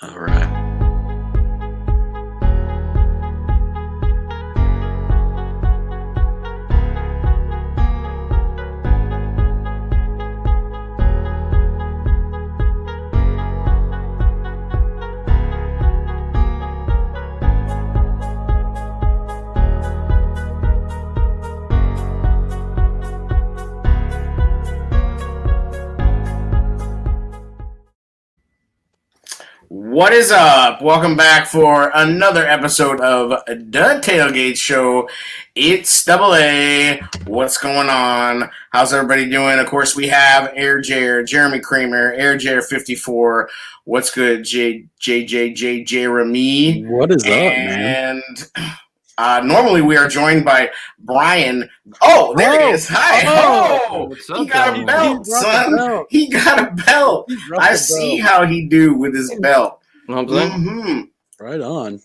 All right. What is up? Welcome back for another episode of the TailGate Show. It's Double A. What's going on? How's everybody doing? Of course, we have Jeremy Kramer, AirJair54. What's good, Jeremy? What is up, man? And normally we are joined by Brian. Oh, there he is. Hi. Oh, he got a belt, son. He got a belt. I see how he do with his belt. Mm-hmm. Right on.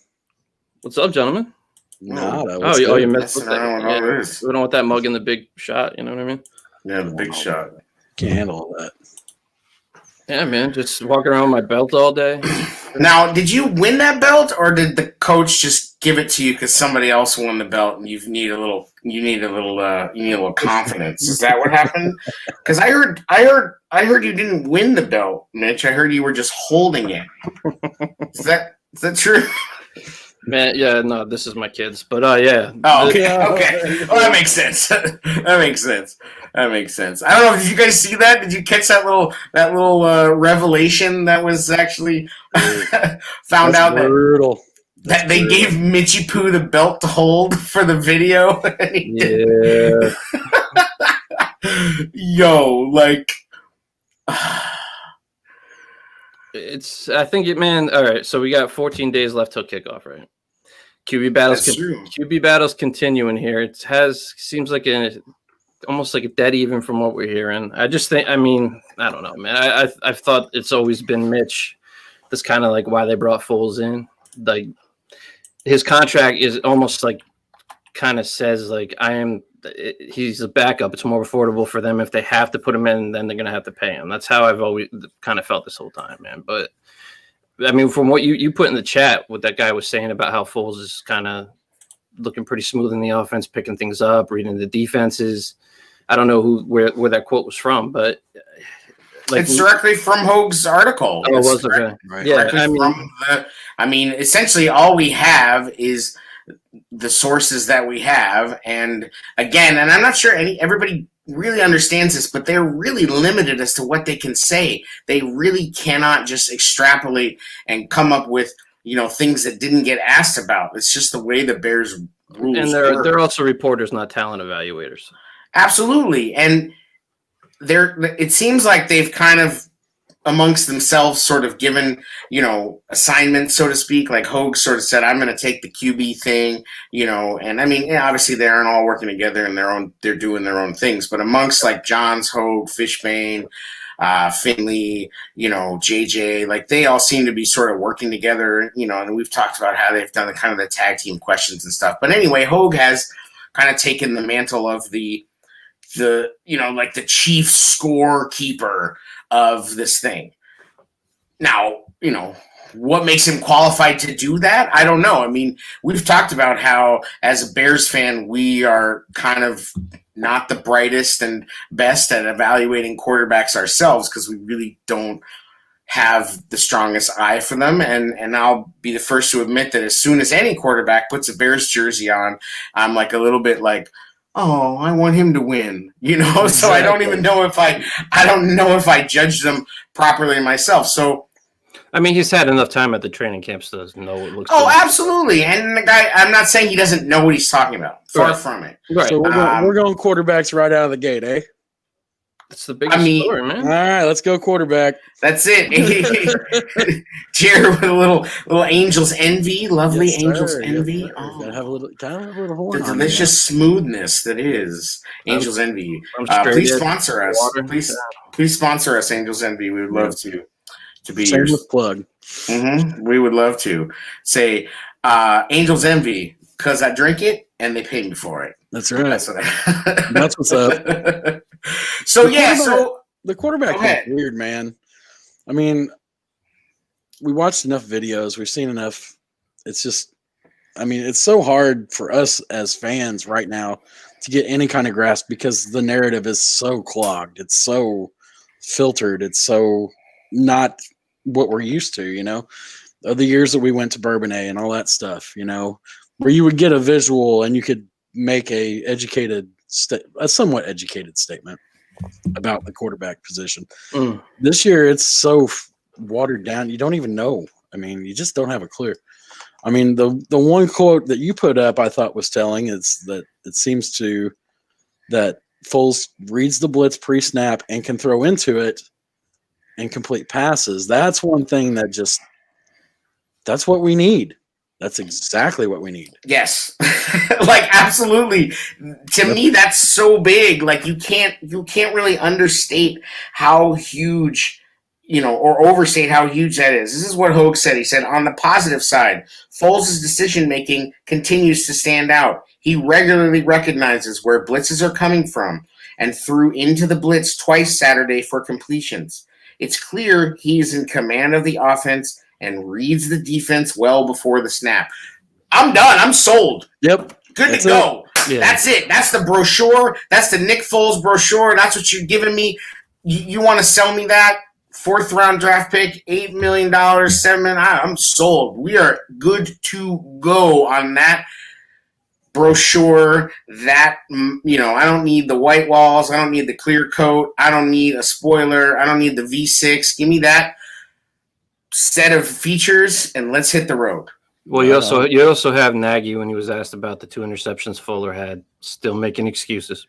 What's up, gentlemen? You messed with that. Yeah. We don't want that mug in the big shot. You know what I mean? Yeah, the big shot. Can't handle that. Yeah, man. Just walking around with my belt all day. Now, did you win that belt, or did the coach just give it to you because somebody else won the belt and you need a little confidence? Is that what happened? Because I heard you didn't win the belt, Mitch. I heard you were just holding it. Is that true? Man, yeah, no, this is my kids, but yeah. Oh, okay. Well, that makes sense. That makes sense. I don't know. Did you guys see that? Did you catch that little revelation that was actually found out brutal. That they gave Mitchie Poo the belt to hold for the video? Yeah. Yo, like. I think it, man. All right, so we got 14 days left till kickoff, right? QB battles continuing here. It seems like almost like a dead even from what we're hearing. I just think, I don't know, man. I've thought it's always been Mitch. That's kind of like why they brought Foles in. Like his contract is almost like kind of says like he's a backup. It's more affordable for them if they have to put him in, then they're gonna have to pay him. That's how I've always kind of felt this whole time, man. But I mean, from what you put in the chat, what that guy was saying about how Foles is kind of looking pretty smooth in the offense, picking things up, reading the defenses. I don't know where that quote was from, but it's directly from Hoag's article. Oh, it was okay. Right. Yeah, essentially all we have is the sources that we have, and again, and I'm not sure everybody really understands this, but they're really limited as to what they can say. They really cannot just extrapolate and come up with things that didn't get asked about. It's just the way the Bears rules. And they're also reporters, not talent evaluators. Absolutely, and it seems like they've kind of amongst themselves sort of given, assignments, so to speak. Like Hoag sort of said, I'm going to take the QB thing, and obviously they aren't all working together and they're doing their own things, but amongst like Johns, Hoag, Fishbane, Finley, JJ, like they all seem to be sort of working together, and we've talked about how they've done the tag team questions and stuff. But anyway, Hoag has kind of taken the mantle of the chief scorekeeper of this thing. Now, what makes him qualified to do that? I don't know. I mean, we've talked about how, as a Bears fan, we are kind of not the brightest and best at evaluating quarterbacks ourselves because we really don't have the strongest eye for them. And I'll be the first to admit that as soon as any quarterback puts a Bears jersey on, I'm like a little bit like, oh, I want him to win, Exactly. So I don't even know if I judge them properly myself. So, I mean, he's had enough time at the training camps to know what looks. Oh, good. Absolutely. And the guy, I'm not saying he doesn't know what he's talking about. Far from it. Right. So we're going quarterbacks right out of the gate, eh? That's the biggest story, man. All right, let's go quarterback. That's it. Jared with a little Angels envy, lovely Angels envy. Yes, oh, have a little horn. The delicious smoothness that is Angels envy. Please sponsor us. Please sponsor us, Angels envy. We would love to be your plug. Mm-hmm. We would love to say Angels envy because I drink it and they pay me for it. That's right. That's what's up. So the quarterback is weird, man. I mean, we watched enough videos. We've seen enough. It's just, I mean, it's so hard for us as fans right now to get any kind of grasp because the narrative is so clogged. It's so filtered. It's so not what we're used to, the years that we went to Bourbonnais and all that stuff, where you would get a visual and you could make a somewhat educated statement about the quarterback position. This year, it's so watered down. You don't even know. I mean, you just don't have a clue. I mean, the one quote that you put up I thought was telling is that it seems that Foles reads the blitz pre-snap and can throw into it and complete passes. That's one thing that's what we need. That's exactly what we need. Yes. Absolutely. To me, that's so big. You can't really understate how huge, or overstate how huge that is. This is what Hogue said. He said, on the positive side, Foles' decision-making continues to stand out. He regularly recognizes where blitzes are coming from and threw into the blitz twice Saturday for completions. It's clear he is in command of the offense and reads the defense well before the snap. I'm done. I'm sold. Yep. Good to go. Yeah. That's it. That's the brochure. That's the Nick Foles brochure. That's what you're giving me. You want to sell me that? 4th round draft pick, $8 million, $7 million. I'm sold. We are good to go on that brochure. That, I don't need the white walls. I don't need the clear coat. I don't need a spoiler. I don't need the V6. Give me that set of features and let's hit the road. Well, you also have Nagy when he was asked about the 2 interceptions Fuller had, still making excuses.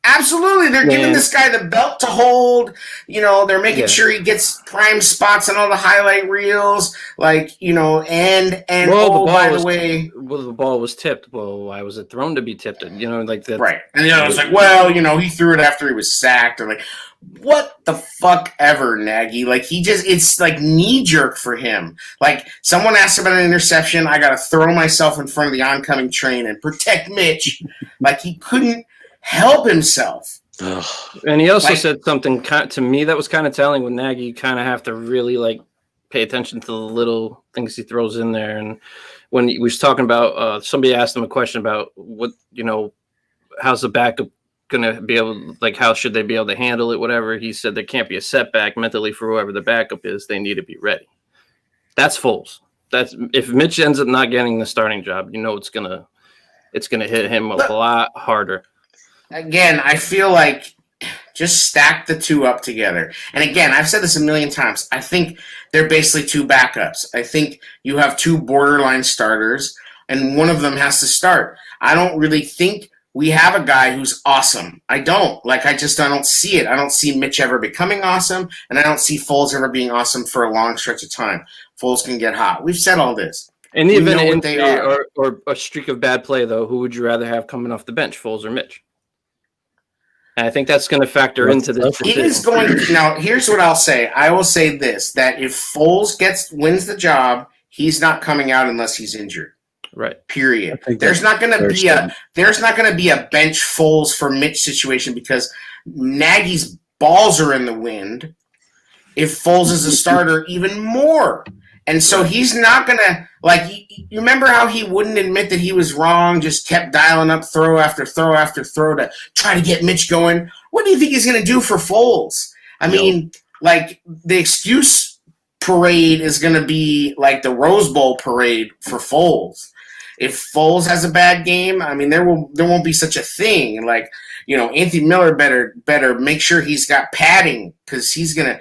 Absolutely. They're giving this guy the belt to hold. They're making sure he gets prime spots on all the highlight reels. By the way. Well, the ball was tipped. Well, why was it thrown to be tipped? That. Right. And it's he threw it after he was sacked. Or what the fuck ever, Nagy? It's knee jerk for him. Someone asked about an interception. I got to throw myself in front of the oncoming train and protect Mitch. He couldn't help himself. Ugh. And he also said something to me that was kind of telling. With Nagy, you kind of have to really pay attention to the little things he throws in there. And when he was talking about, somebody asked him a question about what, how's the backup going to be able, how should they be able to handle it, whatever. He said there can't be a setback mentally for whoever the backup is. They need to be ready. That's Foles. That's if Mitch ends up not getting the starting job, it's gonna hit him a lot harder. Again, I feel like just stack the two up together. And again, I've said this a million times. I think they're basically 2 backups. I think you have 2 borderline starters, and one of them has to start. I don't really think we have a guy who's awesome. I don't. I don't see it. I don't see Mitch ever becoming awesome, and I don't see Foles ever being awesome for a long stretch of time. Foles can get hot. We've said all this. In the event of injury or a streak of bad play, though, who would you rather have coming off the bench, Foles or Mitch? And I think that's going to factor into this. It is going to. Now, here's what I'll say. I will say this, that if Foles wins the job, he's not coming out unless he's injured. Right. Period. There's not going to be a bench Foles for Mitch situation because Nagy's balls are in the wind. If Foles is a starter, even more. And so he's not going to, you remember how he wouldn't admit that he was wrong, just kept dialing up throw after throw after throw to try to get Mitch going? What do you think he's going to do for Foles? I mean, the excuse parade is going to be like the Rose Bowl parade for Foles. If Foles has a bad game, I mean, there won't be such a thing. Anthony Miller better make sure he's got padding because he's gonna,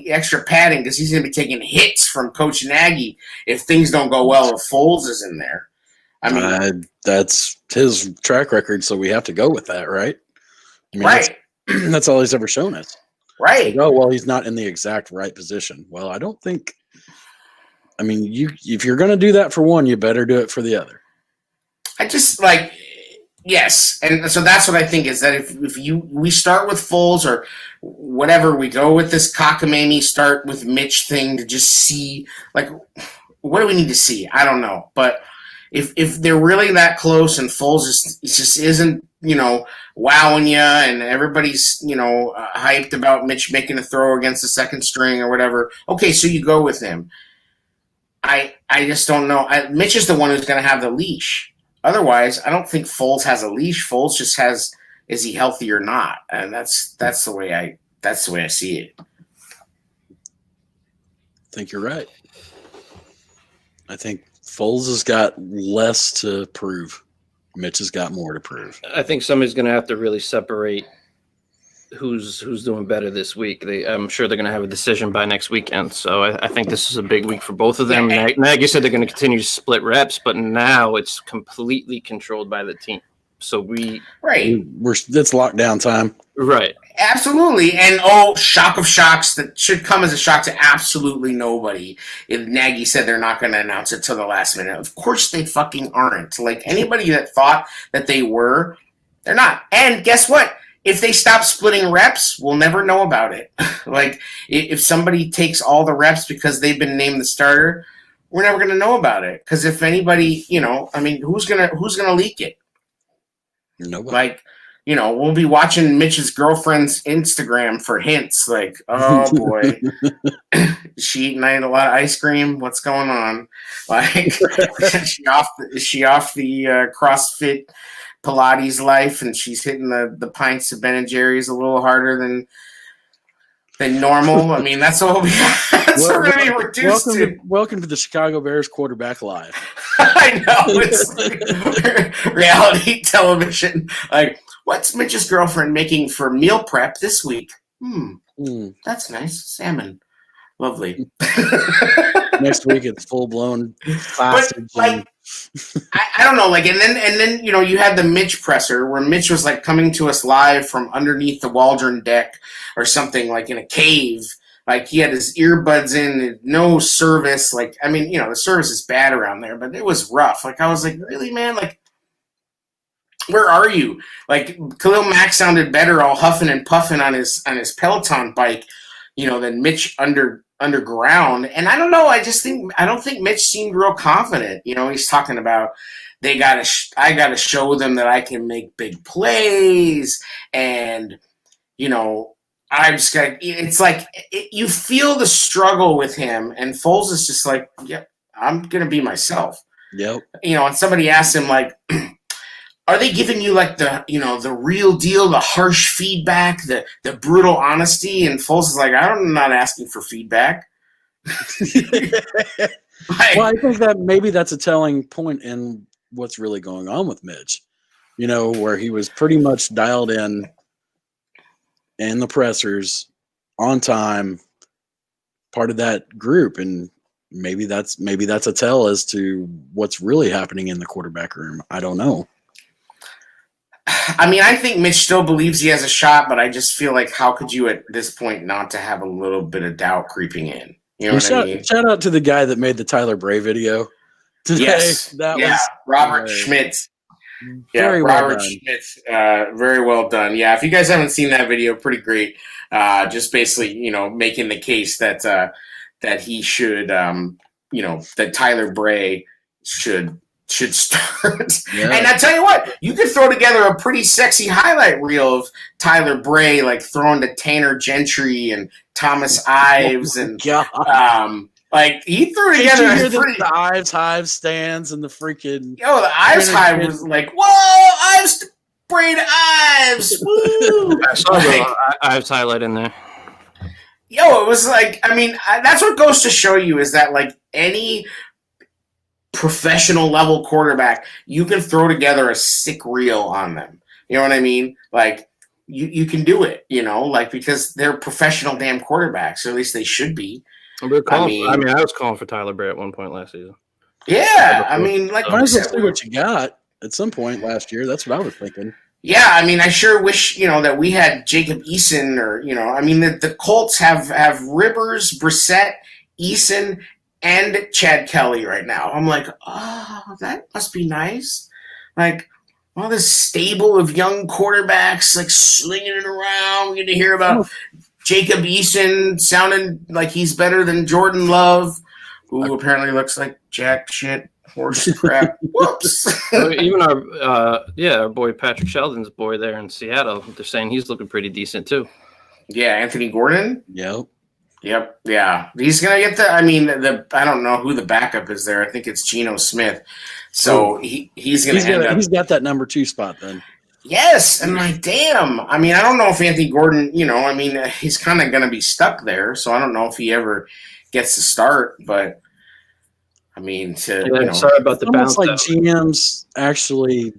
extra padding because he's gonna be taking hits from Coach Nagy if things don't go well if Foles is in there. I mean, that's his track record, so we have to go with that, right? I mean, right. That's all he's ever shown us. Right. He's not in the exact right position. Well, I don't think. I mean, if you're going to do that for one, you better do it for the other. I just yes, and so that's what I think is that if we start with Foles or whatever, we go with this cockamamie start with Mitch thing to just see what do we need to see? I don't know, but if they're really that close and Foles just isn't, wowing you, and everybody's, hyped about Mitch making a throw against the second string or whatever, okay, so you go with him. I just don't know. Mitch is the one who's going to have the leash. Otherwise, I don't think Foles has a leash. Foles just has, is he healthy or not? And that's the way I see it. I think you're right. I think Foles has got less to prove. Mitch has got more to prove. I think somebody's going to have to really separate who's doing better this week. I'm sure they're going to have a decision by next weekend. So I think this is a big week for both of them. Nagy said they're going to continue to split reps, but now it's completely controlled by the team. So it's lockdown time. Right. Absolutely. And shock of shocks, that should come as a shock to absolutely nobody. If Nagy said they're not going to announce it till the last minute, of course they fucking aren't. Like, anybody that thought that they were, they're not. And guess what? If they stop splitting reps, we'll never know about it. Like, if somebody takes all the reps because they've been named the starter, we're never going to know about it. Because if anybody, who's gonna leak it? Nobody. Like, we'll be watching Mitch's girlfriend's Instagram for hints. Like, oh boy, is she eating a lot of ice cream? What's going on? Like, is she off the CrossFit Pilates life, and she's hitting the pints of Ben and Jerry's a little harder than normal? I mean, that's what we're going to be reduced to. Welcome to the Chicago Bears Quarterback Live. I know, it's like reality television. Like, what's Mitch's girlfriend making for meal prep this week? That's nice. Salmon. Lovely. Next week it's full blown sausage. But, I don't know, like, and then you had the Mitch presser where Mitch was like coming to us live from underneath the Waldron deck or something, like in a cave. Like, he had his earbuds in, no service. Like, I mean, the service is bad around there, but it was rough. Like, I was like, really, man? Like, where are you? Like, Khalil Mack sounded better all huffing and puffing on his Peloton bike, than Mitch underground. And I don't know. I don't think Mitch seemed real confident. He's talking about I gotta show them that I can make big plays, and I'm just gonna. It's like you feel the struggle with him, and Foles is just like, yeah, I'm gonna be myself. Yep. And somebody asked him, like, are they giving you like the real deal, the harsh feedback, the brutal honesty? And Foles is like, I'm not asking for feedback. Well, I think that maybe that's a telling point in what's really going on with Mitch. Where he was pretty much dialed in the pressers on time, part of that group, and maybe that's a tell as to what's really happening in the quarterback room. I don't know. I mean, I think Mitch still believes he has a shot, but I just feel like, how could you at this point not to have a little bit of doubt creeping in? You know what I mean? Shout out to the guy that made the Tyler Bray video today. Yes, was Robert Schmitz. Very Robert well done. Schmitz, very well done. Yeah, if you guys haven't seen that video, pretty great. Just basically, making the case that he should, that Tyler Bray should start. Yeah. And I tell you what, you could throw together a pretty sexy highlight reel of Tyler Bray, like throwing to Tanner Gentry and Thomas Ives, and like, he threw together the Ives stands and the freaking the Ives hive was like, whoa, Ives Bray to Ives, woo! I saw the Ives highlight in there. It was like, I mean, that's what goes to show you is that, like, any professional level quarterback, you can throw together a sick reel on them. You know what I mean? Like, you can do it, like, because they're professional damn quarterbacks, or at least they should be. I was calling for Tyler Bray at one point last season. Yeah, I mean, like, might as well see what you got at some point last year. That's what I was thinking. Yeah, I mean, I sure wish, that we had Jacob Eason, or, I mean, the Colts have Rivers, Brissett, Eason, and Chad Kelly right now. I'm like, oh, that must be nice. Like, all this stable of young quarterbacks, like, slinging it around. We get to hear about Jacob Eason sounding like he's better than Jordan Love, who apparently looks like jack shit. Horse crap. Whoops. Even our boy Patrick Sheldon's boy there in Seattle, they're saying he's looking pretty decent too. Yeah, Anthony Gordon. Yep. Yeah. He's gonna get I don't know who the backup is there. I think it's Geno Smith. So he's got that number 2 spot then. Yes, and like, damn. I mean, I don't know if Anthony Gordon, he's kind of going to be stuck there, so I don't know if he ever gets to start, but I mean, sorry about the bounce. It's like GMs actually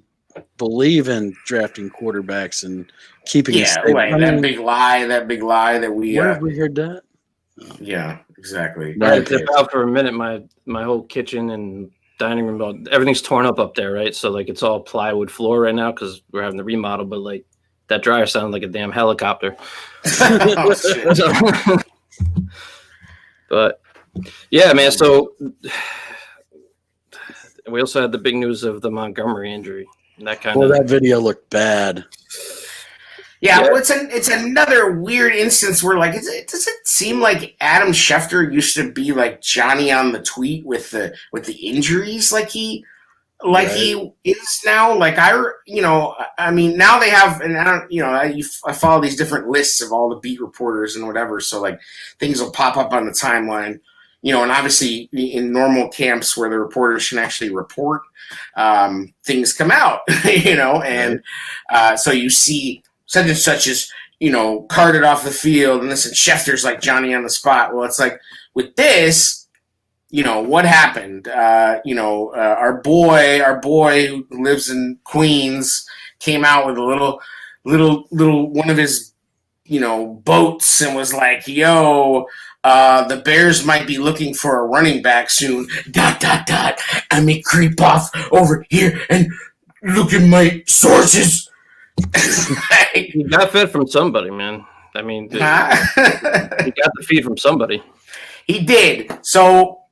believe in drafting quarterbacks and keeping it stable. Right. That big lie that we... Where have we heard that? Yeah, exactly. Right, about for a minute, my whole kitchen and dining room, everything's torn up there, right? So like it's all plywood floor right now because we're having the remodel, but like that dryer sounded like a damn helicopter. But yeah, man, so we also had the big news of the Montgomery injury. And that that video looked bad. Yeah, well, it's another weird instance where, like, does it seem like Adam Schefter used to be like Johnny on the tweet with the injuries, like he is now? Like I mean, now they have, and I don't, I follow these different lists of all the beat reporters and whatever, so like things will pop up on the timeline, and obviously in normal camps where the reporters can actually report, things come out, and so you see such and such is, carted off the field, and this and Schefter's like Johnny on the spot. Well, it's like with this, what happened? Our boy who lives in Queens came out with a little one of his, boats and was like, "Yo, the Bears might be looking for a running back soon. ... I may creep off over here and look at my sources." He got fed from somebody, man. I mean, he got the feed from somebody. He did. So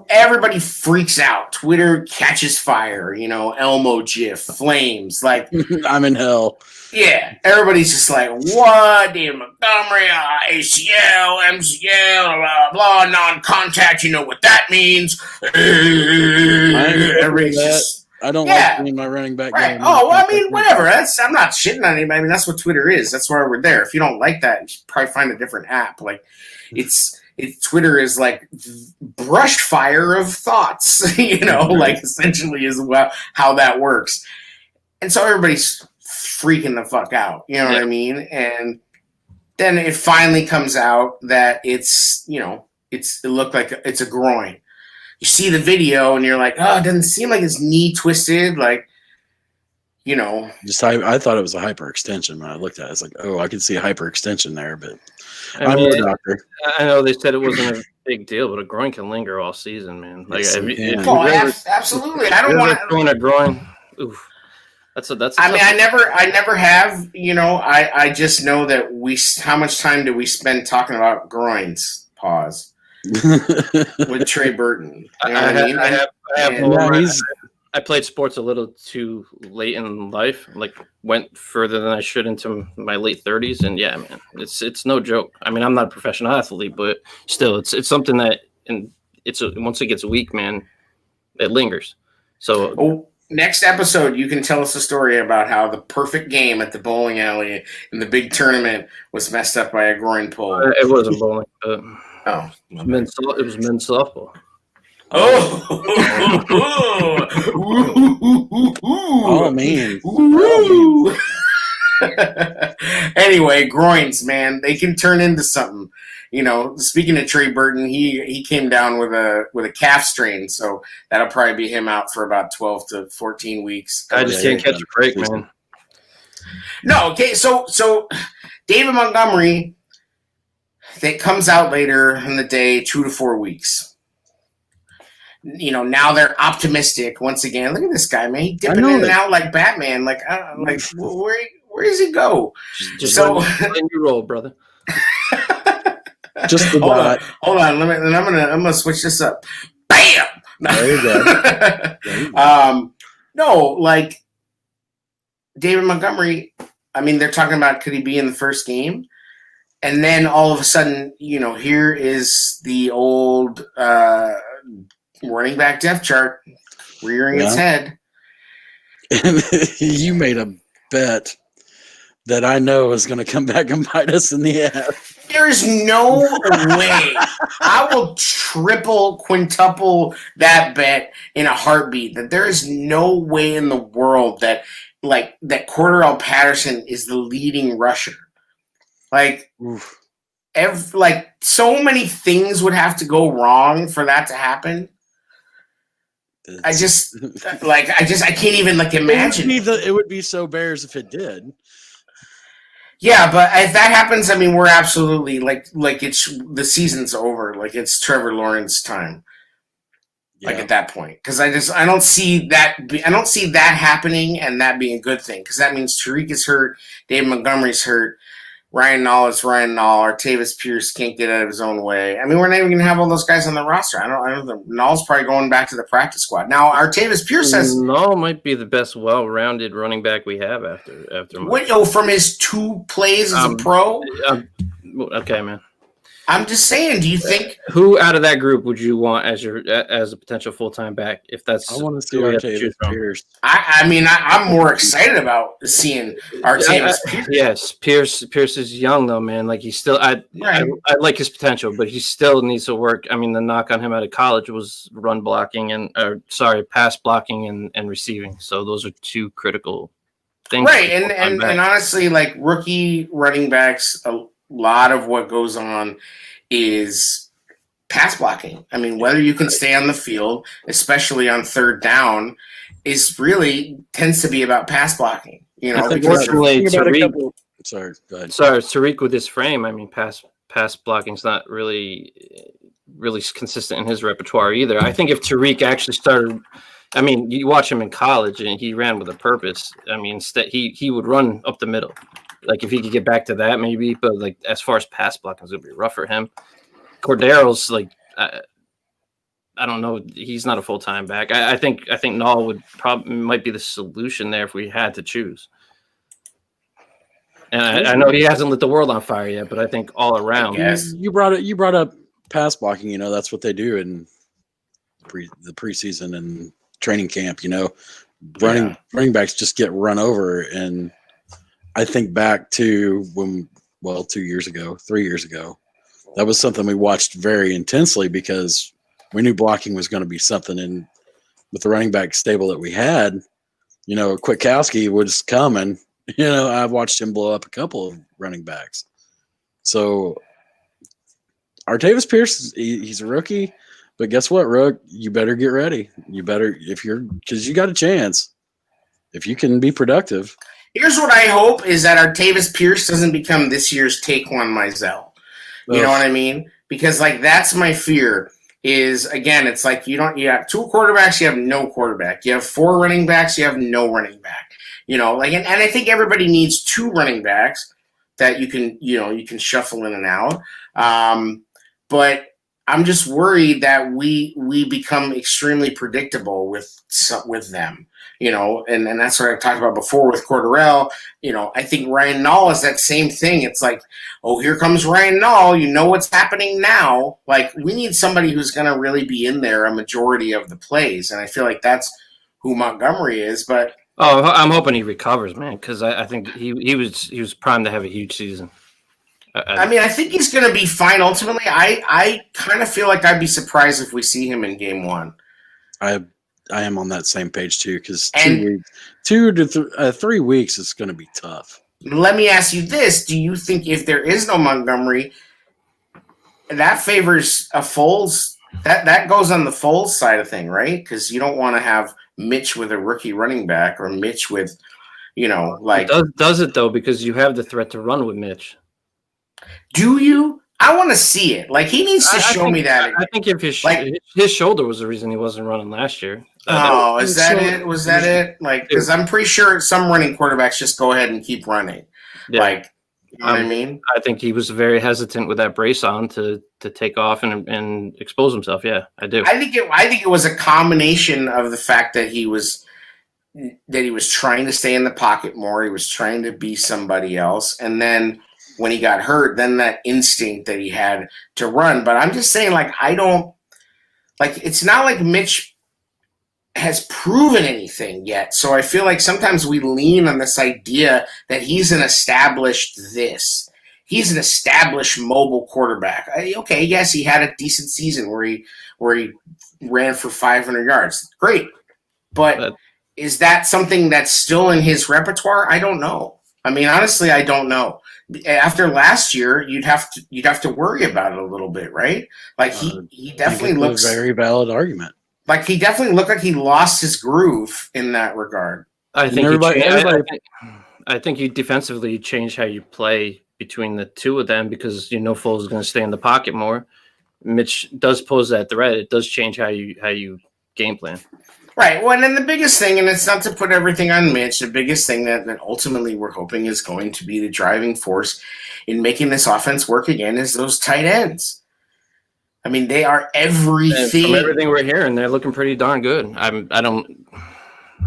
everybody freaks out. Twitter catches fire. Elmo GIF, flames. Like I'm in hell. Yeah, everybody's just like, "What? David Montgomery, ACL, MCL, blah blah, non-contact. You know what that means?" Everybody's just. I don't like seeing my running back. Right. Oh, well, I mean, whatever. I'm not shitting on anybody. I mean, that's what Twitter is. That's why we're there. If you don't like that, you should probably find a different app. Like, Twitter is like brush fire of thoughts, like essentially is how that works. And so everybody's freaking the fuck out. You know what I mean? And then it finally comes out that it looked like it's a groin. You see the video and you're like, "Oh, it doesn't seem like his knee twisted." Like, Just I thought it was a hyperextension when I looked at it. It's like, oh, I can see a hyperextension there, but I'm no doctor. I know they said it wasn't a big deal, but a groin can linger all season, man. Like, absolutely. I don't want to a groin. Oof. That's. I mean, I never have. I just know that how much time do we spend talking about groins? Pause. With Trey Burton. I played sports a little too late in life, like went further than I should into my late 30s, and yeah, man, it's no joke. I mean, I'm not a professional athlete, but still, it's something that, and once it gets weak, man, it lingers. So next episode, you can tell us a story about how the perfect game at the bowling alley in the big tournament was messed up by a groin pull. It wasn't bowling, but it was men's softball. Oh man. Anyway, groins, man, they can turn into something. Speaking of Trey Burton, he came down with a calf strain, so that'll probably be him out for about 12 to 14 weeks. I just can't catch a break, man. No, okay, so David Montgomery, that comes out later in the day, 2 to 4 weeks. Now they're optimistic once again. Look at this guy, man. He dipping in and out like Batman. Like where does he go? Just so in your role, brother. Just the hold on. I'm gonna switch this up. Bam. There you go. No, like David Montgomery. I mean, they're talking about could he be in the first game? And then all of a sudden, here is the old running back depth chart rearing its head. And you made a bet that I know is going to come back and bite us in the ass. There is no way. I will triple, quintuple that bet in a heartbeat. That there is no way in the world that Cordarrelle Patterson is the leading rusher. Oof. So many things would have to go wrong for that to happen. I can't even imagine. It would be so Bears if it did. Yeah, but if that happens, I mean, we're absolutely it's the season's over. It's Trevor Lawrence time. Yeah. At that point, because I don't see that happening and that being a good thing, because that means Tariq is hurt, Dave Montgomery's hurt, Ryan Nall is Ryan Nall, Artavis Pierce can't get out of his own way. I mean, we're not even gonna have all those guys on the roster. I don't know. Nall's probably going back to the practice squad now. Artavis Pierce says Nall might be the best well-rounded running back we have after. From his 2 plays as a pro. Okay, man. I'm just saying. Do you think who out of that group would you want as a potential full-time back? If that's, I want to see Artavis Pierce. I mean, I'm more excited about seeing Artavis Pierce. Yes, Pierce is young though, man. He's still. I like his potential, but he still needs to work. I mean, the knock on him out of college was pass blocking and receiving. So those are 2 critical things. Right, and honestly, rookie running backs. A lot of what goes on is pass blocking. I mean, whether you can stay on the field, especially on 3rd down, tends to be about pass blocking. Unfortunately, Tariq. Sorry, go ahead. Tariq with his frame. I mean, pass blocking is not really consistent in his repertoire either. I think if Tariq actually started. I mean, you watch him in college, and he ran with a purpose. I mean, he would run up the middle. If he could get back to that, maybe. But as far as pass blocking, it's gonna be rough for him. Cordarrelle's I don't know. He's not a full-time back. I think Nall might be the solution there if we had to choose. And I know he hasn't lit the world on fire yet, but I think all around. You brought up pass blocking. That's what they do in the preseason and training camp. Running backs just get run over, and I think back to 3 years ago, that was something we watched very intensely because we knew blocking was going to be something. And with the running back stable that we had, Kwiatkowski was coming. I've watched him blow up a couple of running backs. So Artavis Pierce, he's a rookie, but guess what, Rook? You better get ready. You better, because you got a chance if you can be productive. Here's what I hope is that Artavis Pierce doesn't become this year's Taquan Mizell. You know what I mean? Because that's my fear. Is again, it's you have 2 quarterbacks, you have no quarterback. You have 4 running backs, you have no running back. And I think everybody needs 2 running backs that you can shuffle in and out. But I'm just worried that we become extremely predictable with them. And that's what I've talked about before with Cordarrelle. I think Ryan Nall is that same thing. It's here comes Ryan Nall. You know what's happening now. We need somebody who's going to really be in there a majority of the plays. And I feel like that's who Montgomery is. But I'm hoping he recovers, man, because I think he was primed to have a huge season. I think he's going to be fine ultimately. I kind of feel like I'd be surprised if we see him in game 1. I am on that same page too, because 2 to 3 weeks is going to be tough. Let me ask you this: do you think if there is no Montgomery, that favors a Foles? That goes on the Foles side of thing, right? Because you don't want to have Mitch with a rookie running back or Mitch with, Does it though? Because you have the threat to run with Mitch. Do you? I want to see it. He needs to show me that. I think if his shoulder was the reason he wasn't running last year. Is that it? Was that it? Because I'm pretty sure some running quarterbacks just go ahead and keep running. Yeah. You know what I mean? I think he was very hesitant with that brace on to take off and expose himself. Yeah, I do. I think it was a combination of the fact that he was trying to stay in the pocket more. He was trying to be somebody else, and then when he got hurt, then that instinct that he had to run. But I'm just saying, I don't like it's not like Mitch has proven anything yet. So I feel like sometimes we lean on this idea that he's an established this. He's an established mobile quarterback. Okay, yes, he had a decent season where he ran for 500 yards. Great. But is that something that's still in his repertoire? I don't know. I mean, honestly, I don't know. After last year, you'd have to worry about it a little bit, right? Like he definitely looks a very valid argument. Like he definitely looked like he lost his groove in that regard. I think I think you defensively change how you play between the two of them because you know Foles is going to stay in the pocket more. Mitch does pose that threat. It does change how you game plan. Right. Well, and then the biggest thing, and it's not to put everything on Mitch, the biggest thing that ultimately we're hoping is going to be the driving force in making this offense work again is those tight ends. I mean, they are everything. From everything we're hearing, they're looking pretty darn good. I don't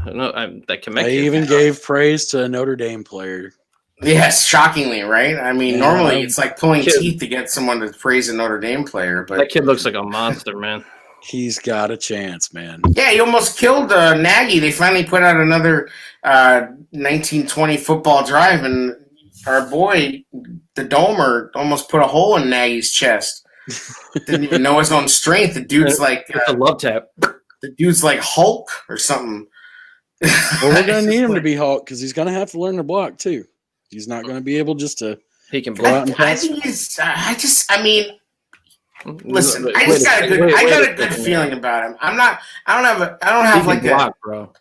know. That can make. They even gave praise to a Notre Dame player. Yes, shockingly, right? I mean, normally it's like pulling teeth to get someone to praise a Notre Dame player, but that kid looks like a monster, man. He's got a chance, man. Yeah, he almost killed Nagy. They finally put out another 1920 football drive, and our boy, the Domer, almost put a hole in Nagy's chest. Didn't even know his own strength. The dude's like a love tap. The dude's like Hulk or something. Well, we're gonna need him to be Hulk because he's gonna have to learn to block too. He's not gonna be able just to. He can block out and pass. I think he's. I mean. Listen, I got a good feeling about him. I don't have like block, bro.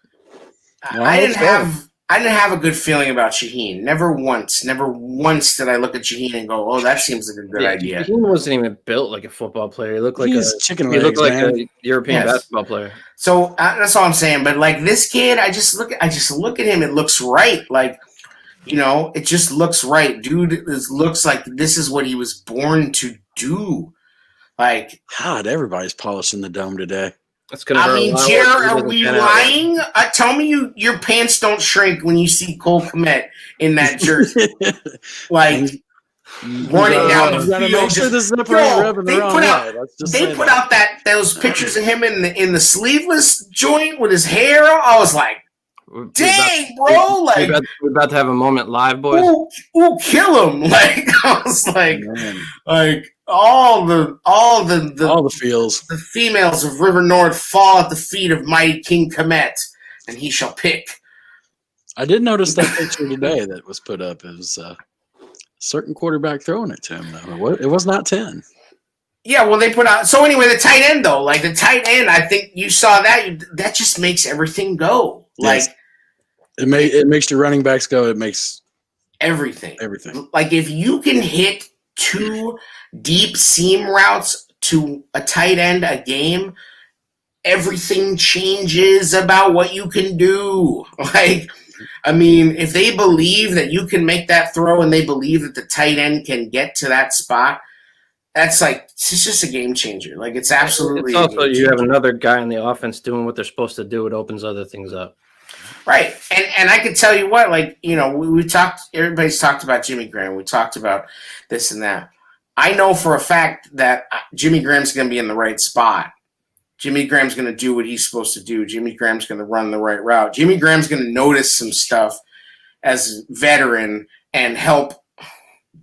I didn't have a good feeling about Shaheen. Never once did I look at Shaheen and go, "Oh, that seems like a good idea." Shaheen wasn't even built like a football player. He looked like chicken legs. He looked like man. a European basketball player. So that's all I'm saying. But like this kid, I just look at him. It looks right. Like, you know, it just looks right. Dude, looks like this is what he was born to do. Like, God, everybody's polishing the dome today. I mean, Jer, are we lying? Tell me your pants don't shrink when you see Cole Kmet in that jersey. Like, running down the field. They put out those pictures of him in the sleeveless joint with his hair. I was like, dang, bro! Like we're about to have a moment live, boys. Ooh, kill him! Like I was like, like all the feels. The females of River North fall at the feet of mighty King Kmet, and he shall pick. I did notice that picture today that was put up. It was a certain quarterback throwing it to him, though. It was not 10. Yeah, well, they put out. So anyway, the tight end, though, like the tight end, I think you saw that. That just makes everything go. Yes. Like it makes your running backs go. It makes everything. Like if you can hit 2 deep seam routes to a tight end a game, everything changes about what you can do. Like, I mean, if they believe that you can make that throw and they believe that the tight end can get to that spot, that's like, it's just a game changer. Like, it's absolutely. It's also, you have another guy in the offense doing what they're supposed to do. It opens other things up. Right. And I can tell you what, like, you know, we talked, everybody's talked about Jimmy Graham. We talked about this and that. I know for a fact that Jimmy Graham's going to be in the right spot. Jimmy Graham's going to do what he's supposed to do. Jimmy Graham's going to run the right route. Jimmy Graham's going to notice some stuff as veteran and help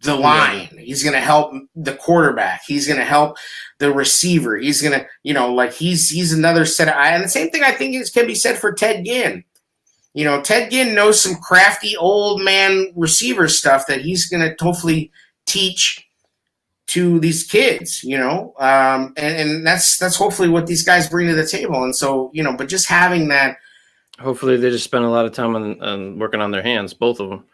the line. He's going to help the quarterback. He's going to help the receiver. He's going to, you know, like he's another set of eyes. And the same thing I think can be said for Ted Ginn. You know, Ted Ginn knows some crafty old man receiver stuff that he's going to hopefully teach to these kids, you know, and that's hopefully what these guys bring to the table. And so, you know, but just having that. Hopefully they just spend a lot of time on working on their hands, both of them.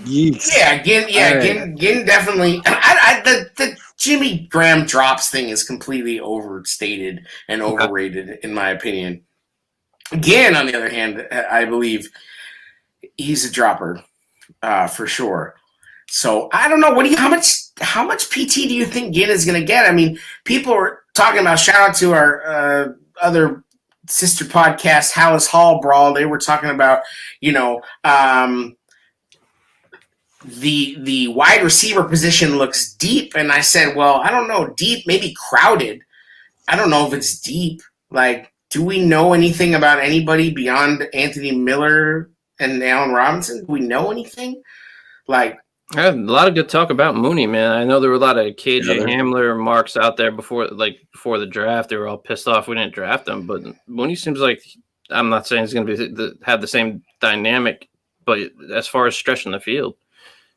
Yeah, Ginn definitely. The Jimmy Graham drops thing is completely overstated and overrated, in my opinion. Ginn, on the other hand, I believe he's a dropper for sure. So I don't know. How much PT do you think Ginn is going to get? I mean, people are talking about. Shout out to our other sister podcast, Hallis Hall Brawl. They were talking about, you know, the wide receiver position looks deep, and I said, well, I don't know, deep, maybe crowded, I don't know if it's deep. Like, do we know anything about anybody beyond Anthony Miller and Allen Robinson? Do we know anything? Like, I had a lot of good talk about Mooney, man. I know there were a lot of KJ Hamler marks out there before the draft. They were all pissed off we didn't draft him, but Mooney seems like, I'm not saying he's going to have the same dynamic, but as far as stretching the field,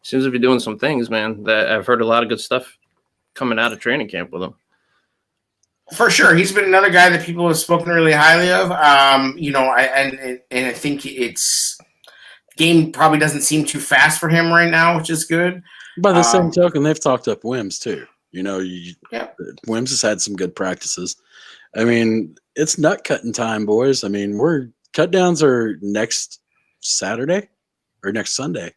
seems to be doing some things, man. That I've heard a lot of good stuff coming out of training camp with him. For sure, he's been another guy that people have spoken really highly of. I think it's game probably doesn't seem too fast for him right now, which is good. By the same token, they've talked up Wims too. Wims has had some good practices. I mean, it's nut cutting time, boys. I mean, cut downs are next Saturday or next Sunday.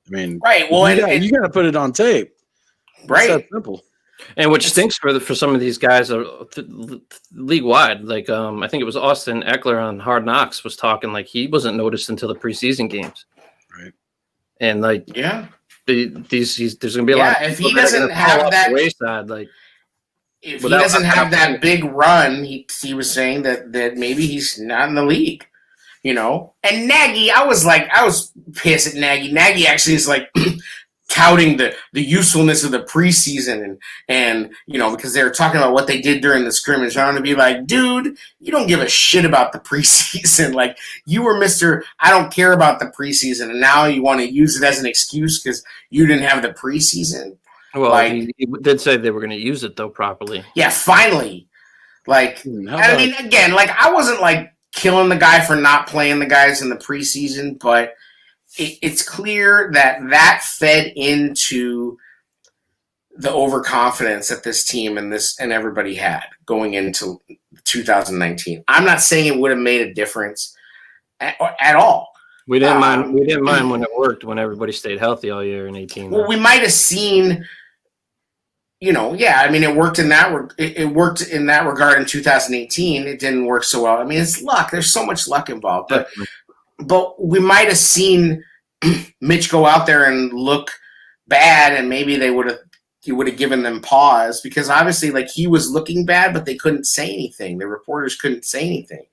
I mean, right. Well, you got to put it on tape. Right. It's that simple. And which stinks for some of these guys league wide. Like I think it was Austin Eckler on Hard Knocks was talking like he wasn't noticed until the preseason games. Right. there's And going to be a lot. If he doesn't have that wayside, like if he doesn't have that big run, he was saying that maybe he's not in the league. And Nagy, I was pissed at Nagy. Nagy actually is like touting the usefulness of the preseason and because they were talking about what they did during the scrimmage. I want to be like, dude, you don't give a shit about the preseason. Like, you were Mr. I don't care about the preseason, and now you want to use it as an excuse because you didn't have the preseason. Well, he did say they were going to use it though properly. Yeah, finally. Like, I mean, again, like I wasn't like killing the guy for not playing the guys in the preseason, but it's clear that fed into the overconfidence that this team and everybody had going into 2019. I'm not saying it would have made a difference at all. We didn't mind. We didn't mind when it worked. When everybody stayed healthy all year in 18. Well, we might have seen. I mean, it worked in that. It worked in that regard in 2018. It didn't work so well. I mean, it's luck. There's so much luck involved, but we might have seen Mitch go out there and look bad, and maybe he would have given them pause because obviously, like, he was looking bad, but they couldn't say anything. The reporters couldn't say anything.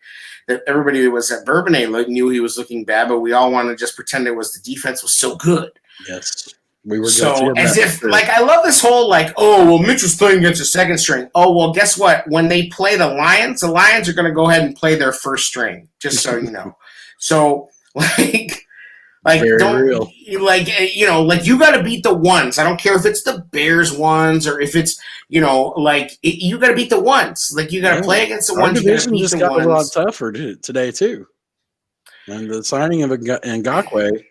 That everybody that was at Bourbonnais knew he was looking bad, but we all wanted to just pretend it was the defense was so good. Yes. We were so as if like I love this whole like, oh well, Mitch was playing against a second string. Oh well, guess what? When they play the Lions are going to go ahead and play their first string. Just so you know. So like very don't real. You got to beat the ones. I don't care if it's the Bears ones or if it's you got to beat the ones. Like you got to play against the ones. Our division just got a lot tougher today too, and the signing of Ngakoue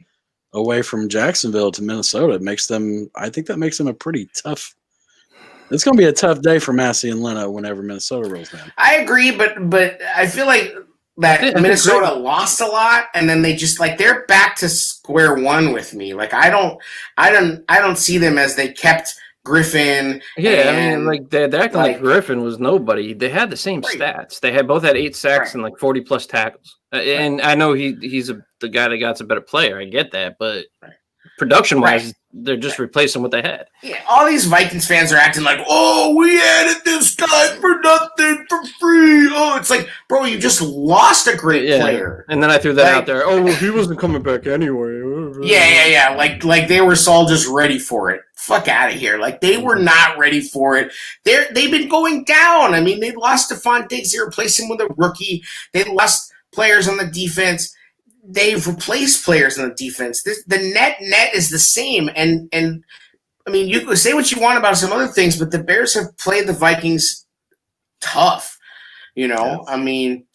away from Jacksonville to Minnesota makes them a pretty tough. It's going to be a tough day for Massey and Leno whenever Minnesota rolls down. I agree, but I feel like that Minnesota lost a lot, and then they just they're back to square one with me. Like I don't see them as they kept Griffin. Yeah, I mean, they're acting like Griffin was nobody. They had the same stats. They both had 8 sacks and 40+ tackles. And I know he's the guy that got a better player. I get that, but production-wise, they're just replacing what they had. Yeah, all these Vikings fans are acting like, oh, we added this guy for nothing, for free. Oh, it's like, bro, you just lost a great player. And then I threw that out there. Oh, well, he wasn't coming back anyway. Yeah. Like they were all just ready for it. Fuck out of here. Like, they were not ready for it. They've been going down. I mean, they lost Stephon Diggs. They replaced him with a rookie. They lost players on the defense. They've replaced players on the defense. The net is the same. And I mean, you could say what you want about some other things, but the Bears have played the Vikings tough. I mean,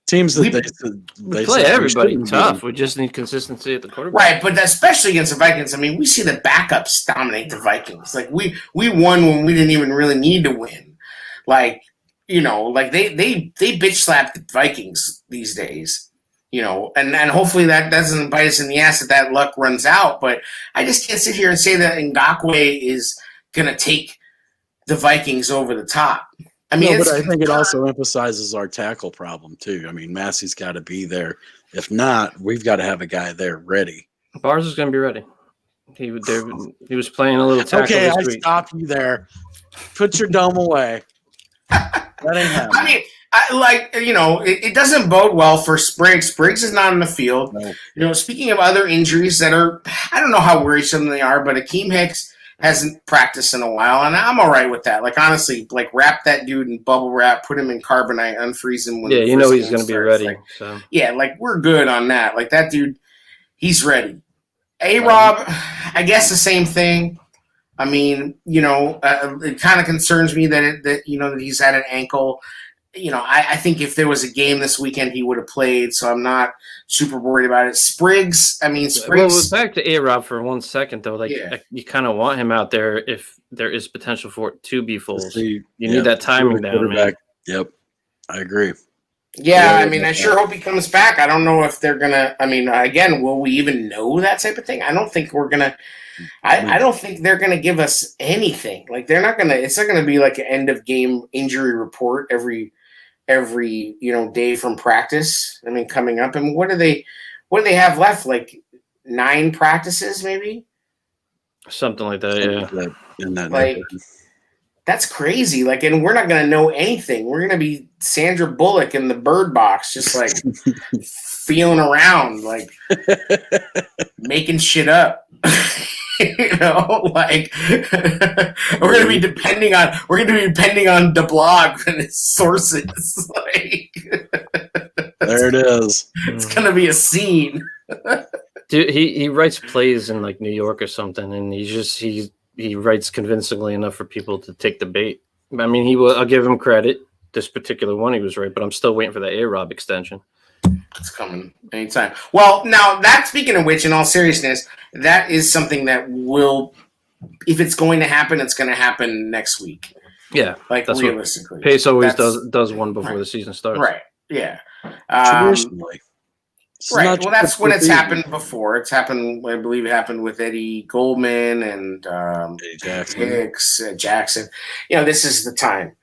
teams that they play everybody tough. We just need consistency at the quarterback. Right, but especially against the Vikings. I mean, we see the backups dominate the Vikings. Like we won when we didn't even really need to win. Like, they bitch slap the Vikings these days. And hopefully that doesn't bite us in the ass that luck runs out. But I just can't sit here and say that Ngakoue is going to take the Vikings over the top. I mean, but I think it also emphasizes our tackle problem too. I mean, Massey's got to be there. If not, we've got to have a guy there ready. Bars is going to be ready. He was playing a little tackle this week. I stopped you there. Put your dome away. That ain't happening. I mean, it doesn't bode well for Spriggs. Spriggs is not in the field. No. Speaking of other injuries that are, I don't know how worrisome they are, but Akeem Hicks hasn't practiced in a while, and I'm all right with that. Like, honestly, wrap that dude in bubble wrap, put him in carbonite, unfreeze him. When he's going to be ready. So. Yeah, we're good on that. Like, that dude, he's ready. A-Rob, I guess the same thing. I mean, it kind of concerns me that he's had an ankle. I think if there was a game this weekend, he would have played, so I'm not super worried about it. Spriggs. Well, back to A-Rob for 1 second, though. You kind of want him out there if there is potential for it to be Foles. You need that timing down, man. Yep, I agree. Yeah, I sure hope he comes back. I don't know if they're going to – again, will we even know that type of thing? I don't think we're going to – I don't think they're going to give us anything. They're not going to – it's not going to be an end-of-game injury report every day from practice. Coming up. What do they have left? 9 practices, maybe? Something like that, yeah. That's crazy. And we're not going to know anything. We're going to be Sandra Bullock in the Bird Box, just feeling around, making shit up. We're going to be depending on the blog and its sources. There it is. It's going to be a scene. Dude, he writes plays in New York or something, and he writes convincingly enough for people to take the bait. I'll give him credit. This particular one, he was right, but I'm still waiting for the A-Rob extension. It's coming anytime. Well, now speaking of which, in all seriousness, that is something that will, if it's going to happen, it's going to happen next week. Yeah, that's realistically. Pace always does one before the season starts. Right. Yeah. Traditionally. Right. Well, that's when it's happened before. It's happened. I believe it happened with Eddie Goldman and Jackson. Hicks, Jackson. This is the time.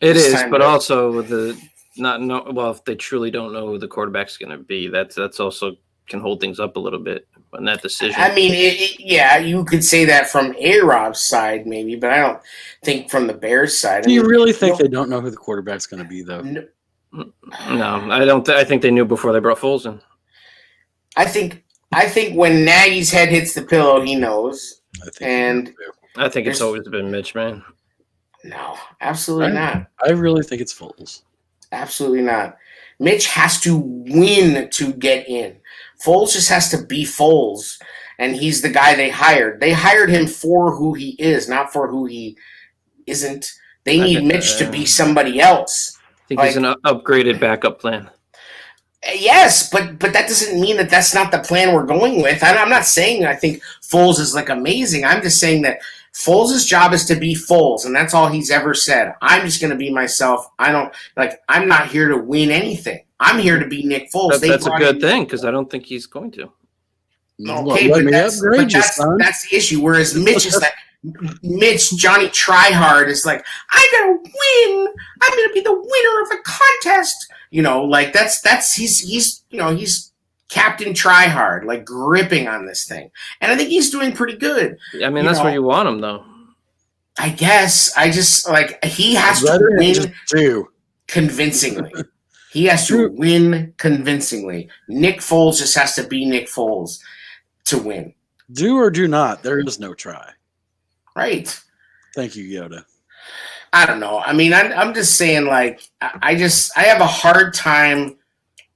It is, but also with the if they truly don't know who the quarterback's going to be, that's also can hold things up a little bit on that decision. You could say that from A-Rob's side, maybe, but I don't think from the Bears side. Do you really think they don't know who the quarterback's going to be, though? No, I don't. I think they knew before they brought Foles in. I think when Nagy's head hits the pillow, he knows. I think it's always been Mitch, man. No, absolutely not. I really think it's Foles. Absolutely not. Mitch has to win to get in. Foles just has to be Foles, and he's the guy they hired. They hired him for who he is, not for who he isn't. They need Mitch to be somebody else. I think he's an upgraded backup plan. Yes, but that doesn't mean that that's not the plan we're going with. I'm not saying I think Foles is amazing. I'm just saying that Foles' job is to be Foles, and that's all he's ever said. I'm just going to be myself. I'm not here to win anything. I'm here to be Nick Foles. That's a good thing because I don't think he's going to. Okay, but that's the issue. Whereas Mitch is Johnny Tryhard is I gotta win. I'm gonna be the winner of a contest. He's Captain Tryhard, gripping on this thing. And I think he's doing pretty good. That's where you want him, though. I guess. I just, he has to win convincingly. He has to win convincingly. Nick Foles just has to be Nick Foles to win. Do or do not. There is no try. Right. Thank you, Yoda. I don't know. I'm just saying, I have a hard time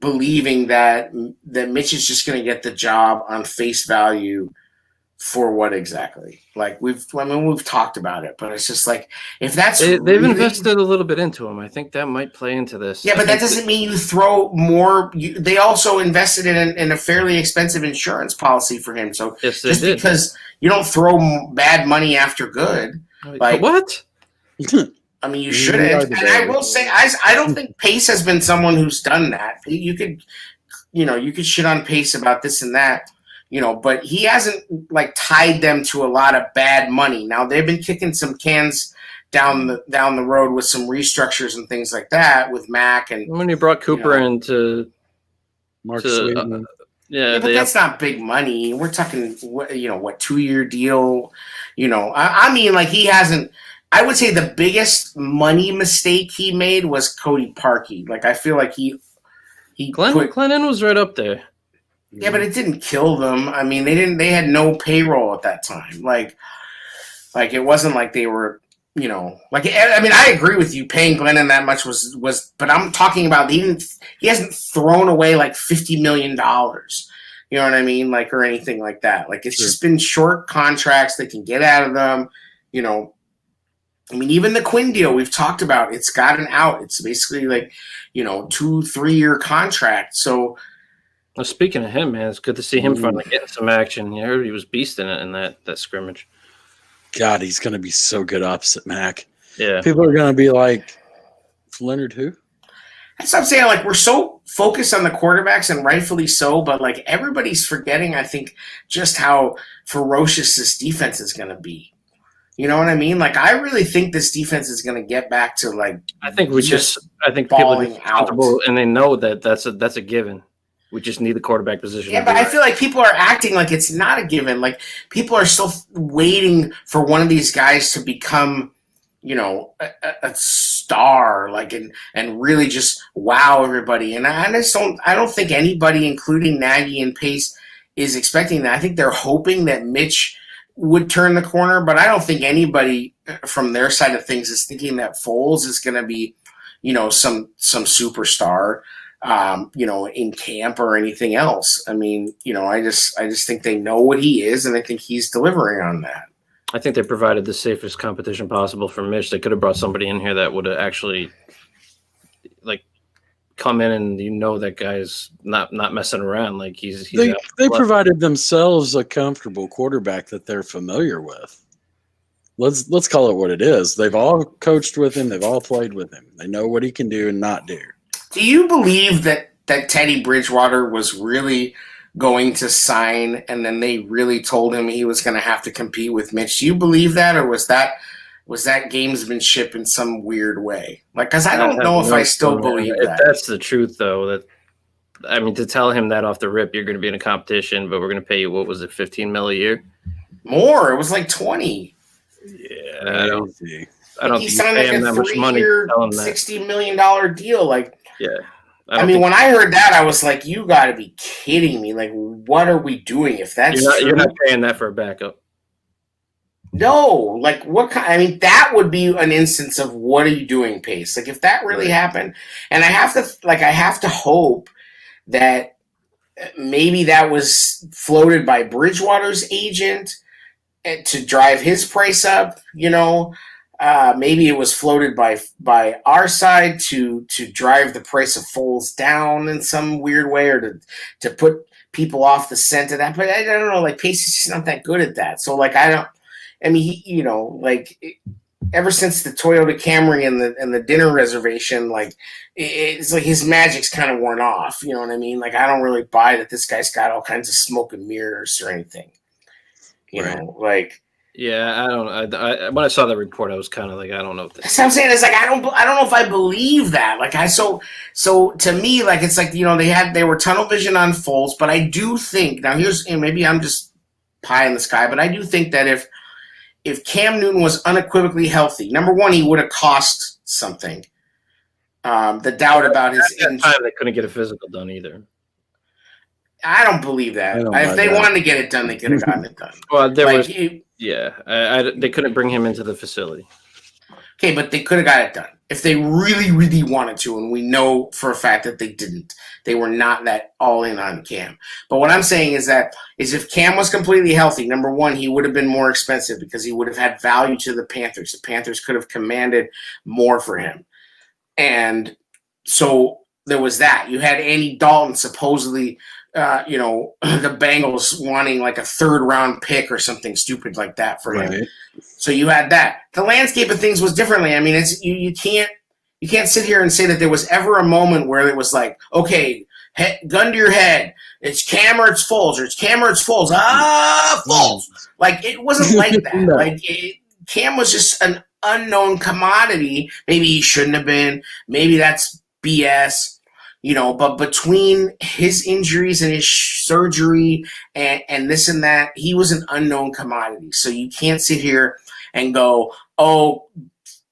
believing that Mitch is just going to get the job on face value for what exactly? We've talked about it, but it's just if that's they've invested a little bit into him. I think that might play into this. Yeah, but that doesn't mean you throw more. They also invested in a fairly expensive insurance policy for him. So because you don't throw bad money after good, what? You shouldn't. And I will say, I don't think Pace has been someone who's done that. You could shit on Pace about this and that, but he hasn't tied them to a lot of bad money. Now they've been kicking some cans down the road with some restructures and things like that with Mac and when you brought Cooper into Mark Sweeten. But that's not big money. We're talking 2-year deal. He hasn't. I would say the biggest money mistake he made was Cody Parkey. Like, I feel like Glennon was right up there. Yeah, but it didn't kill them. I mean, they had no payroll at that time. Like it wasn't like they were, I mean, I agree with you. Paying Glennon that much was, but I'm talking about he hasn't thrown away like $50 million. You know what I mean? Like, or anything like that. Like, it's just been short contracts. They can get out of them. I mean, even the Quinn deal we've talked about, it's got an out. It's basically like, 2-3 year contract. So, well, speaking of him, man, it's good to see him finally getting some action. You heard he was beasting it in that scrimmage. God, he's going to be so good opposite Mac. Yeah. People are going to be like, Leonard who? That's what I'm saying. Like, we're so focused on the quarterbacks, and rightfully so, but like everybody's forgetting, I think, just how ferocious this defense is going to be. You know what I mean? Like, I really think this defense is going to get back to like. I think people are comfortable, and they know that that's a given. We just need the quarterback position. Yeah, but I feel like people are acting like it's not a given. Like, people are still waiting for one of these guys to become, a star, like, and really just wow everybody. And I don't think anybody, including Nagy and Pace, is expecting that. I think they're hoping that Mitch would turn the corner, but I don't think anybody from their side of things is thinking that Foles is going to be, some superstar, in camp or anything else. I mean, I just think they know what he is, and I think he's delivering on that. I think they provided the safest competition possible for Mitch. They could have brought somebody in here that would have actually, like, come in and that guy's not messing around. Like, they provided themselves a comfortable quarterback that they're familiar with. Let's call it what it is. They've all coached with him. They've all played with him. They know what he can do and not do. Do you believe that Teddy Bridgewater was really going to sign, and then they really told him he was going to have to compete with Mitch? Do you believe that, or was that gamesmanship in some weird way? Like, because I don't know if I still believe that. If that's the truth, though, to tell him that off the rip, you're going to be in a competition, but we're going to pay you, what was it, $15 million a year? More. It was like 20. Yeah, I don't he think signed you pay like him a that much money. $60 million deal. Like, yeah. I mean, when I heard that, I was like, "You got to be kidding me! Like, what are we doing? If that's you're not paying that for a backup." No, like, what kind? I mean, that would be an instance of what are you doing, Pace? Like, if that really happened, and I have to hope that maybe that was floated by Bridgewater's agent to drive his price up. Maybe it was floated by our side to drive the price of Foles down in some weird way, or to put people off the scent of that. But I don't know. Like, Pace is just not that good at that. So, like, ever since the Toyota Camry and the dinner reservation, like, it's like his magic's kind of worn off. You know what I mean? Like, I don't really buy that this guy's got all kinds of smoke and mirrors or anything. You know, like. Yeah, I don't know. When I saw that report, I was kind of like, I don't know. That's what I'm saying. It's like I don't know if I believe that. Like, so to me, like, it's like, they were tunnel vision on Foles, but I do think now maybe I'm just pie in the sky, but I do think that if Cam Newton was unequivocally healthy, number one, he would have cost something. The doubt about his injury. Time they couldn't get a physical done either. I don't believe that. If they wanted to get it done, they could have gotten it done. Well, they couldn't bring him into the facility. Okay, but they could have got it done if they really, really wanted to, and we know for a fact that they didn't. They were not that all in on Cam. But what I'm saying is if Cam was completely healthy, number one, he would have been more expensive because he would have had value to the Panthers. The Panthers could have commanded more for him. And so there was that. You had Andy Dalton supposedly the Bengals wanting like a 3rd round pick or something stupid like that for him. So you had that. The landscape of things was differently. I mean, it's you can't sit here and say that there was ever a moment where it was like, okay, gun to your head, it's Cam or it's Foles, or it's Cam or it's Foles. Foles. Like, it wasn't like that. No. Like, Cam was just an unknown commodity. Maybe he shouldn't have been. Maybe that's BS. But between his injuries and his surgery and this and that, he was an unknown commodity. So you can't sit here and go, oh,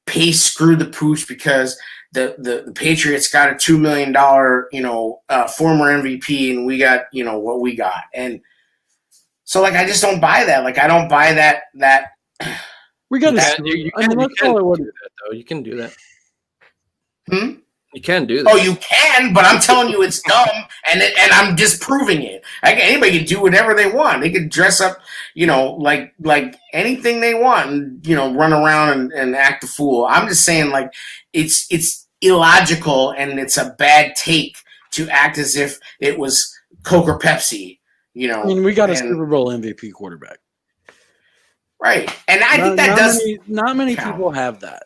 Pace screwed the pooch because the Patriots got a $2 million, former MVP, and we got, what we got. And so, like, I just don't buy that. Like, I don't buy that. We got to. You can do that, though. You can do that. You can do that. Oh, you can, but I'm telling you, it's dumb, and I'm disproving it. Anybody can do whatever they want. They could dress up, like anything they want, and run around and act a fool. I'm just saying, like, it's illogical, and it's a bad take to act as if it was Coke or Pepsi. We got a Super Bowl MVP quarterback, right? And I think that not many count. People have that.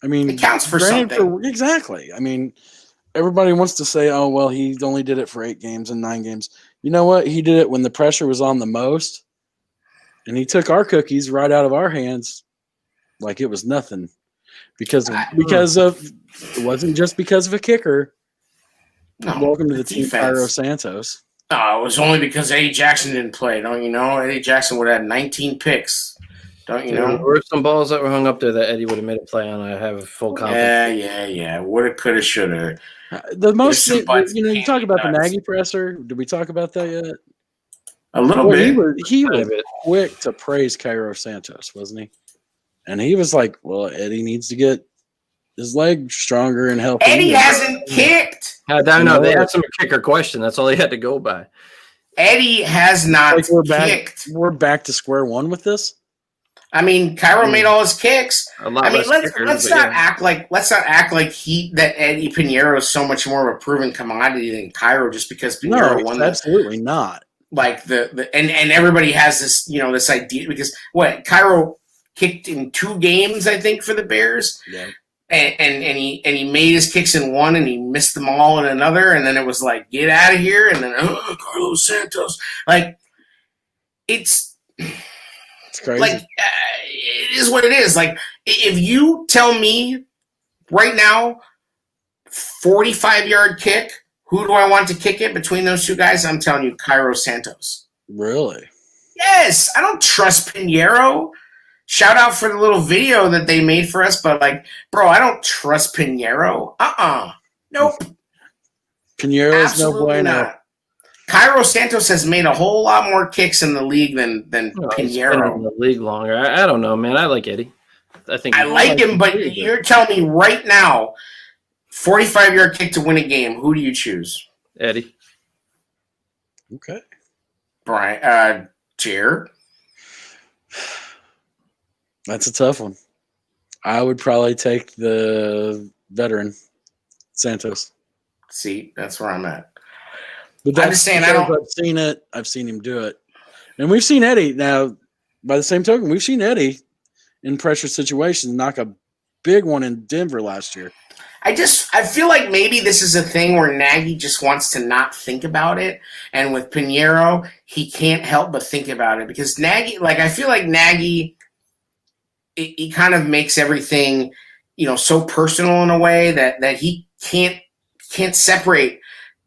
I mean, it counts for something. Exactly. I mean, everybody wants to say, oh, well, he only did it for 8 games and 9 games. You know what? He did it when the pressure was on the most, and he took our cookies right out of our hands like it was nothing because of it wasn't just because of a kicker. No, welcome to the team, Cairo Santos. No, it was only because Eddie Jackson didn't play. Don't you know? Eddie Jackson would have had 19 picks. Don't you know? There were some balls that were hung up there that Eddie would have made a play on. I have full confidence. Yeah. Woulda, coulda, shoulda. The most, you talk about the Nagy presser. Did we talk about that yet? A little bit. He was quick to praise Cairo Santos, wasn't he? And he was like, well, Eddie needs to get his leg stronger and healthy. Eddie hasn't kicked. I don't know. They asked him a kicker question. That's all he had to go by. Eddie has not kicked. We're back to square one with this. I mean, Cairo made all his kicks. Let's not act like that Eddie Pinheiro is so much more of a proven commodity than Cairo just because Pinheiro won. Absolutely not. Like and everybody has this this idea because Cairo kicked in 2 games I think for the Bears. Yeah. And he made his kicks in 1 and he missed them all in another, and then it was like, get out of here, and then Carlos Santos. Like, it's crazy. Like, it is what it is. Like, if you tell me right now 45-yard kick, who do I want to kick it between those 2 guys? I'm telling you, Cairo Santos. Really? Yes. I don't trust Pinheiro. Shout out for the little video that they made for us, but like, bro, I don't trust Pinheiro. Nope. Pinheiro is no bueno. Not. Cairo Santos has made a whole lot more kicks in the league than Pinheiro. He's been in the league longer. I don't know, man. I like Eddie. I like him, but you're telling me right now, 45-yard kick to win a game. Who do you choose? Eddie. Okay. Brian, Jared. That's a tough one. I would probably take the veteran, Santos. See, that's where I'm at. But I'm just saying, I've seen it. I've seen him do it. And we've seen Eddie. Now, by the same token, we've seen Eddie in pressure situations knock a big one in Denver last year. I feel like maybe this is a thing where Nagy just wants to not think about it. And with Pinheiro, he can't help but think about it. Because Nagy, I feel like Nagy, he kind of makes everything, so personal in a way that he can't separate,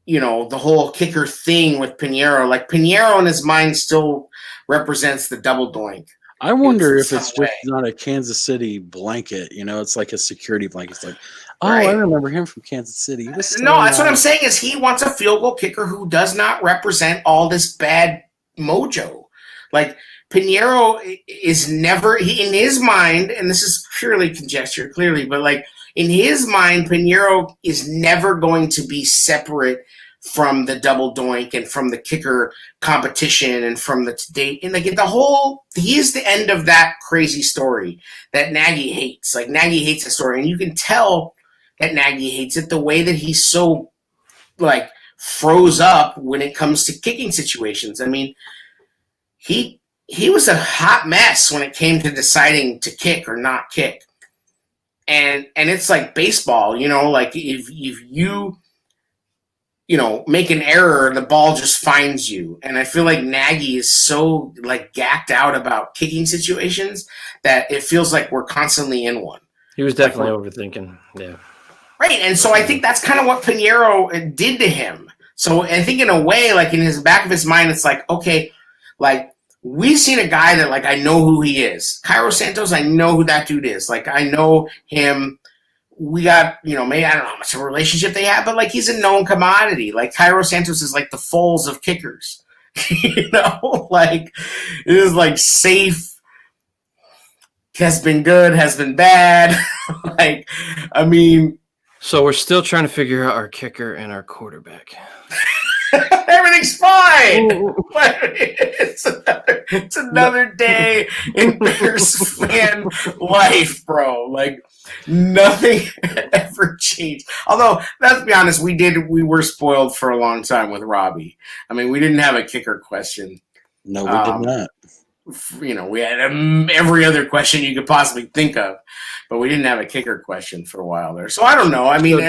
the whole kicker thing with Pinheiro. Like, Pinheiro in his mind still represents the double doink. I wonder if it's just not a Kansas City blanket. It's like a security blanket. It's like, right. I remember him from Kansas City. No, that's what I'm saying is he wants a field goal kicker who does not represent all this bad mojo. Like, Pinheiro is never, in his mind, and this is purely conjecture, clearly, but in his mind, Pinheiro is never going to be separate from the double doink and from the kicker competition and from the date. And he is the end of that crazy story that Nagy hates. Like, Nagy hates the story. And you can tell that Nagy hates it the way that he's so, froze up when it comes to kicking situations. I mean, he was a hot mess when it came to deciding to kick or not kick. And it's like baseball, if you make an error, the ball just finds you. And I feel like Nagy is so gacked out about kicking situations that it feels like we're constantly in one. He was definitely overthinking. Yeah. Right. And so I think that's kind of what Pinheiro did to him. So I think in a way, in his back of his mind, it's like, okay, we've seen a guy that, like, I know who he is. Cairo Santos, I know who that dude is. Like, I know him. We got, maybe I don't know how much of a relationship they have, but, like, he's a known commodity. Like, Cairo Santos is like the Foles of kickers. Like, it is like safe, has been good, has been bad. Like, I mean. So we're still trying to figure out our kicker and our quarterback. Everything's fine. But it's another day in Bears fan life, bro. Like, nothing ever changed. Although, let's be honest, we were spoiled for a long time with Robbie. I mean, we didn't have a kicker question. No, we did not. We had every other question you could possibly think of, but we didn't have a kicker question for a while there. So I don't know. I mean,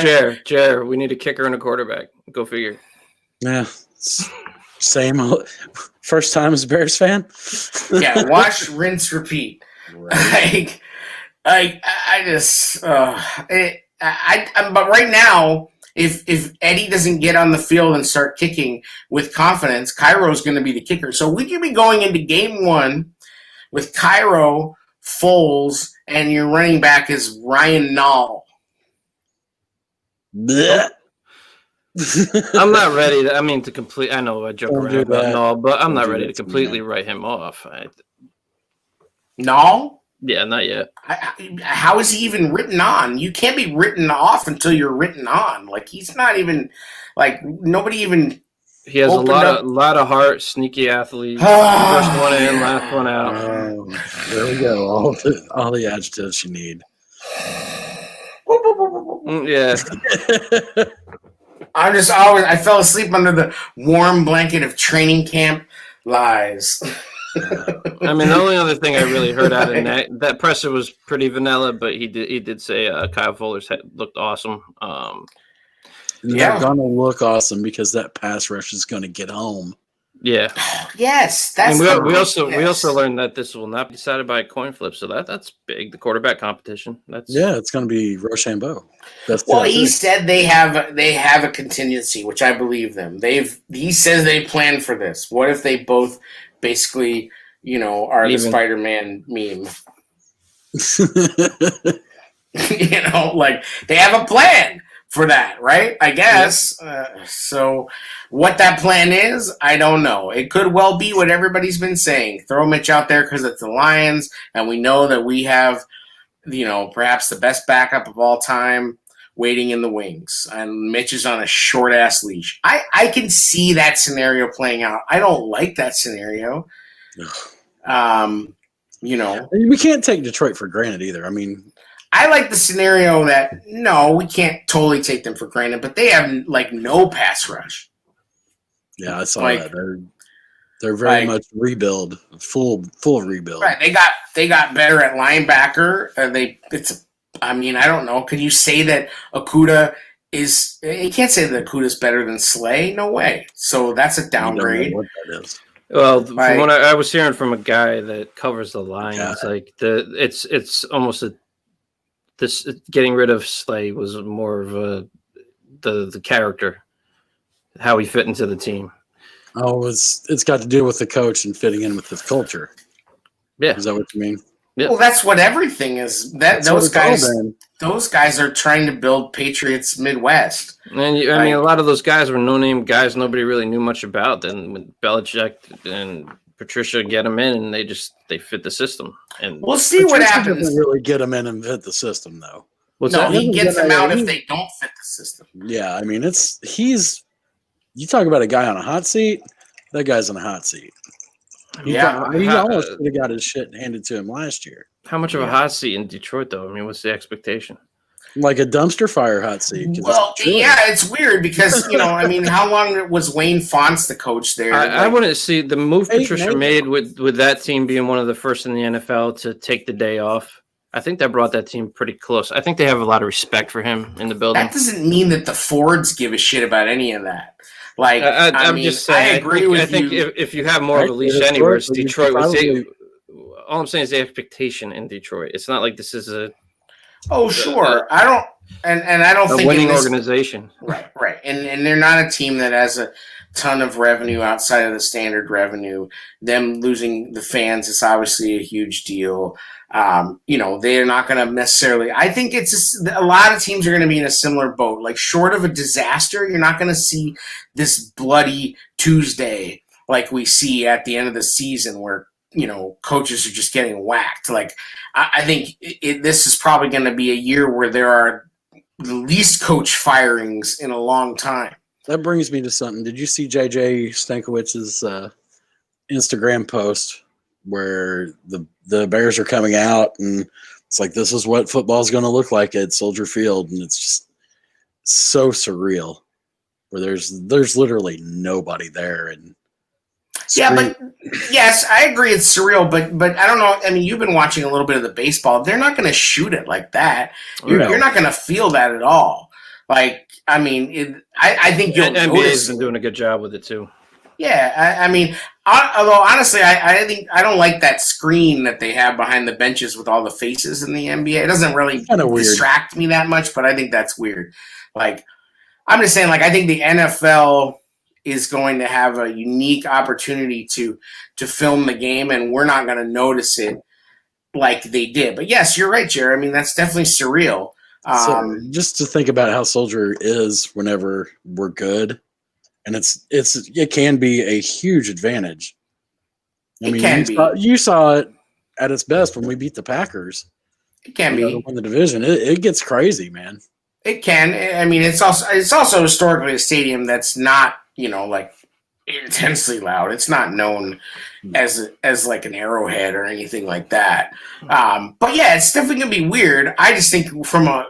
Jer, we need a kicker and a quarterback. Go figure. Yeah, same. First time as a Bears fan. Yeah, watch, rinse, repeat. Right. But right now, if Eddie doesn't get on the field and start kicking with confidence, Cairo's going to be the kicker. So we could be going into game one with Cairo, Foles, and your running back is Ryan Nall. I'm not ready to complete. I know I joke around about Nall, but I'm not ready to completely write him off. Nall? Yeah, not yet. How is he even written on? You can't be written off until you're written on. Like, he's not even, like, nobody even. He has a lot of heart, sneaky athlete. First one in, last one out. There we go. All the adjectives you need. Yeah. I fell asleep under the warm blanket of training camp lies. I mean, the only other thing I really heard out of that presser was pretty vanilla, but he did say Kyle Fuller's looked awesome. They're gonna look awesome because that pass rush is gonna get home. Yeah. Yes, that's. And we also learned that this will not be decided by a coin flip, so that's big. The quarterback competition. It's gonna be Rochambeau. He said they have a contingency, which I believe them. He says they planned for this. What if they both basically, are the Spider-Man meme? Like, they have a plan for that, right? I guess. So what that plan is, I don't know. It could well be what everybody's been saying. Throw Mitch out there because it's the Lions, and we know that we have, perhaps the best backup of all time waiting in the wings. And Mitch is on a short-ass leash. I can see that scenario playing out. I don't like that scenario. We can't take Detroit for granted either. I mean, I like the scenario that, no, we can't totally take them for granted, but they have, like, no pass rush. Yeah, I saw that. They're very much rebuild, full rebuild. Right. They got better at linebacker. I don't know. Can you say that Okudah is? You can't say that Okudah's better than Slay. No way. So that's a downgrade. I don't know what that is. Well, from what I was hearing from a guy that covers the Lions, it's almost this getting rid of Slay was more of the character, how he fit into the team. Oh, it's got to do with the coach and fitting in with his culture. Yeah, is that what you mean? Yeah. Well, that's what everything is. Those guys are trying to build Patriots Midwest. And I mean, a lot of those guys were no-name guys nobody really knew much about. Then when Belichick and Patricia get them in, and they fit the system. And we'll see what happens. Doesn't really get them in and fit the system, though. He gets them out if they don't fit the system. Yeah, I mean, you talk about a guy on a hot seat. That guy's on a hot seat. He almost could have got his shit handed to him last year. How much of a hot seat in Detroit, though? I mean, what's the expectation? Like a dumpster fire hot seat. Well, it's weird because, how long was Wayne Fonts the coach there? I wouldn't see the move Patricia made with that team being one of the first in the NFL to take the day off. I think that brought that team pretty close. I think they have a lot of respect for him in the building. That doesn't mean that the Fords give a shit about any of that. Like, I'm just saying, I agree with you. I think if you have more of a leash anywhere, it's Detroit. All I'm saying is the expectation in Detroit. It's not like this is a. Oh, sure. I don't. And I don't A think winning organization. Right. And they're not a team that has a ton of revenue outside of the standard revenue. Them losing the fans is obviously a huge deal. They're not going to necessarily. I think it's just, a lot of teams are going to be in a similar boat. Like, short of a disaster, you're not going to see this bloody Tuesday like we see at the end of the season where coaches are just getting whacked. Like, I think this is probably going to be a year where there are the least coach firings in a long time. That brings me to something. Did you see JJ Stankowicz's Instagram post where the Bears are coming out and it's like, this is what football is going to look like at Soldier Field, and it's just so surreal where there's literally nobody there. And yeah, but yes, I agree it's surreal, but I don't know. I mean, you've been watching a little bit of the baseball. They're not going to shoot it like that. You're not going to feel that at all. Like, I mean, I think you'll NBA's been doing a good job with it too. Yeah, I mean, although honestly, I think I don't like that screen that they have behind the benches with all the faces in the NBA. It doesn't really distract me that much, but I think that's weird. Like, I'm just saying, like, I think the NFL is going to have a unique opportunity to film the game, and we're not going to notice it like they did. But yes, you're right, Jerry. I mean, that's definitely surreal. So just to think about how Soldier is whenever we're good, and it can be a huge advantage. You saw it at its best when we beat the Packers. It can be to win the division. It gets crazy, man. It can. I mean, it's also historically a stadium that's not, like, intensely loud. It's not known as like an Arrowhead or anything like that. But yeah, it's definitely gonna be weird. I just think from a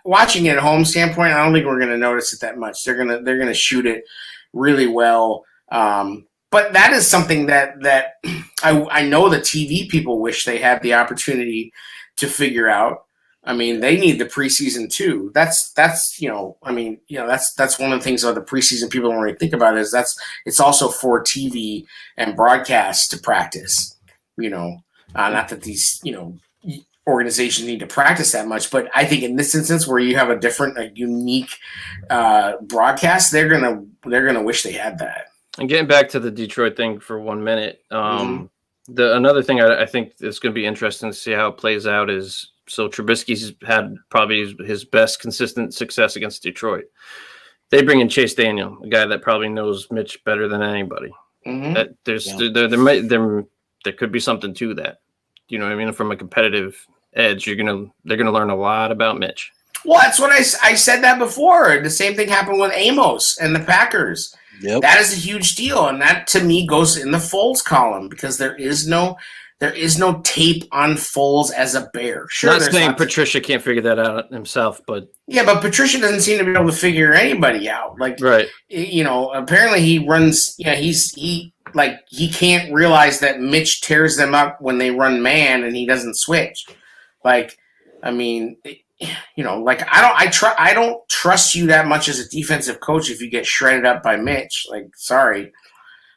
watching it at home standpoint, I don't think we're gonna notice it that much. They're gonna shoot it really well. But that is something that I know the TV people wish they had the opportunity to figure out. I mean, they need the preseason too. That's one of the things about the preseason people don't really think about is it's also for TV and broadcast to practice. Not that these organizations need to practice that much, but I think in this instance where you have a unique broadcast, they're gonna wish they had that. And getting back to the Detroit thing for 1 minute, another thing I think is going to be interesting to see how it plays out is. So Trubisky's had probably his best consistent success against Detroit. They bring in Chase Daniel, a guy that probably knows Mitch better than anybody. There could be something to that. You know what I mean? From a competitive edge, they're gonna learn a lot about Mitch. Well, that's what I said that before. The same thing happened with Amos and the Packers. Yep. That is a huge deal, and that to me goes in the Foles column because there is no tape on Foles as a Bear. Sure, not saying Patricia can't figure that out himself, but yeah, but Patricia doesn't seem to be able to figure anybody out. Like, right? Apparently he runs. Yeah, he can't realize that Mitch tears them up when they run man and he doesn't switch. Like, I mean, I don't trust you that much as a defensive coach if you get shredded up by Mitch. Like, sorry,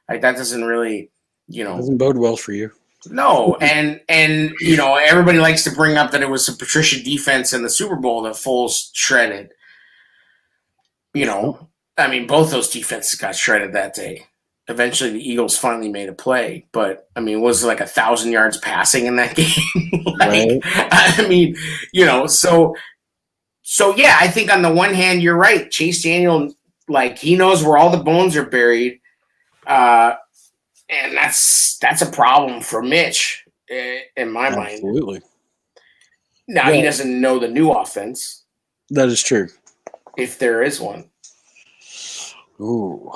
like that doesn't really, doesn't bode well for you. No, and everybody likes to bring up that it was a Patricia defense in the Super Bowl that Foles shredded. I mean, both those defenses got shredded that day. Eventually, the Eagles finally made a play, but I mean, it was like 1,000 yards passing in that game. Right. I mean, so yeah, I think on the one hand, you're right. Chase Daniel, like, he knows where all the bones are buried. And that's a problem for Mitch, in my mind. Absolutely. Now, he doesn't know the new offense. That is true. If there is one. Ooh.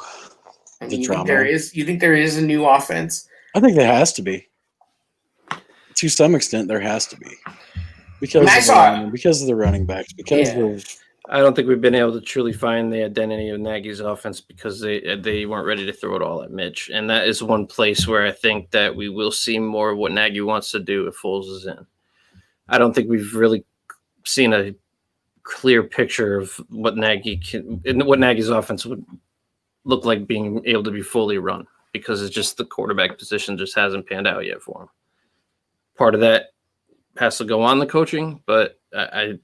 I mean, you think there is a new offense? I think there has to be. To some extent, there has to be. Because of the running backs. I don't think we've been able to truly find the identity of Nagy's offense because they weren't ready to throw it all at Mitch. And that is one place where I think that we will see more of what Nagy wants to do if Foles is in. I don't think we've really seen a clear picture of what Nagy's offense would look like being able to be fully run because it's just the quarterback position just hasn't panned out yet for him. Part of that has to go on the coaching, but I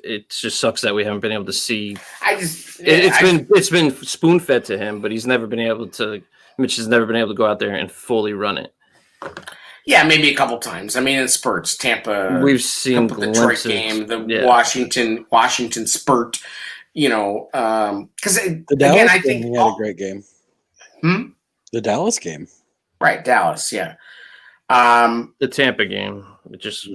it just sucks that we haven't been able to see. It's been spoon fed to him, but Mitch has never been able to go out there and fully run it. Yeah, maybe a couple times. I mean, in spurts. Tampa. We've seen the Detroit game, Washington spurt. Because the Dallas game, he had a great game. The Dallas game, right? Dallas, yeah. The Tampa game, was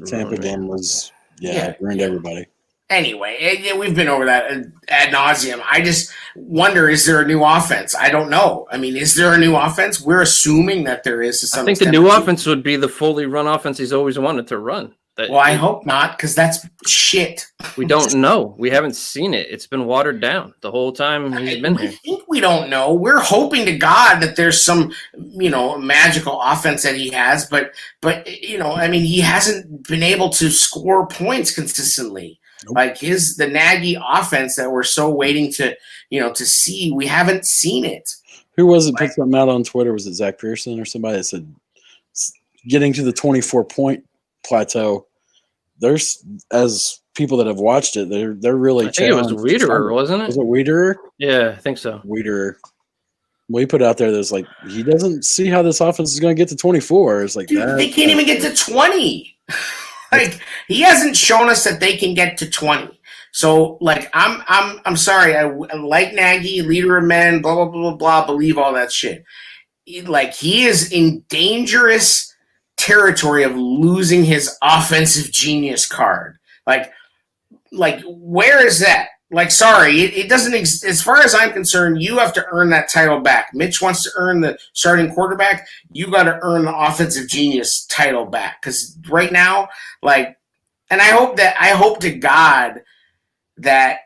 ruined everybody. Anyway, we've been over that ad nauseum. I just wonder, is there a new offense? I don't know. I mean, is there a new offense? We're assuming that there is. I think the new offense would be the fully run offense he's always wanted to run. I hope not, because that's shit. We don't know. We haven't seen it. It's been watered down the whole time he's been here. I think we don't know. We're hoping to God that there's some, magical offense that he has, but I mean, he hasn't been able to score points consistently. Nope. Like the Nagy offense that we're so waiting to see. We haven't seen it. Who was it? Put something out on Twitter. Was it Zach Pearson or somebody that said getting to the 24-point plateau? There's, as people that have watched it, they're really. I think it was Wiederer, wasn't it? Was it Wiederer? Yeah, I think so. Wiederer. Well, he put out there that's like he doesn't see how this offense is going to get to 24. It's like they can't even get to 20. Like he hasn't shown us that they can get to 20. So like I'm sorry. I like Nagy, leader of men, blah blah blah blah blah. Believe all that shit. Like he is in dangerous territory of losing his offensive genius card. Like where is that? Like, sorry, it doesn't exist. As far as I'm concerned, you have to earn that title back. Mitch wants to earn the starting quarterback. You got to earn the offensive genius title back. Because right now, and I hope to God that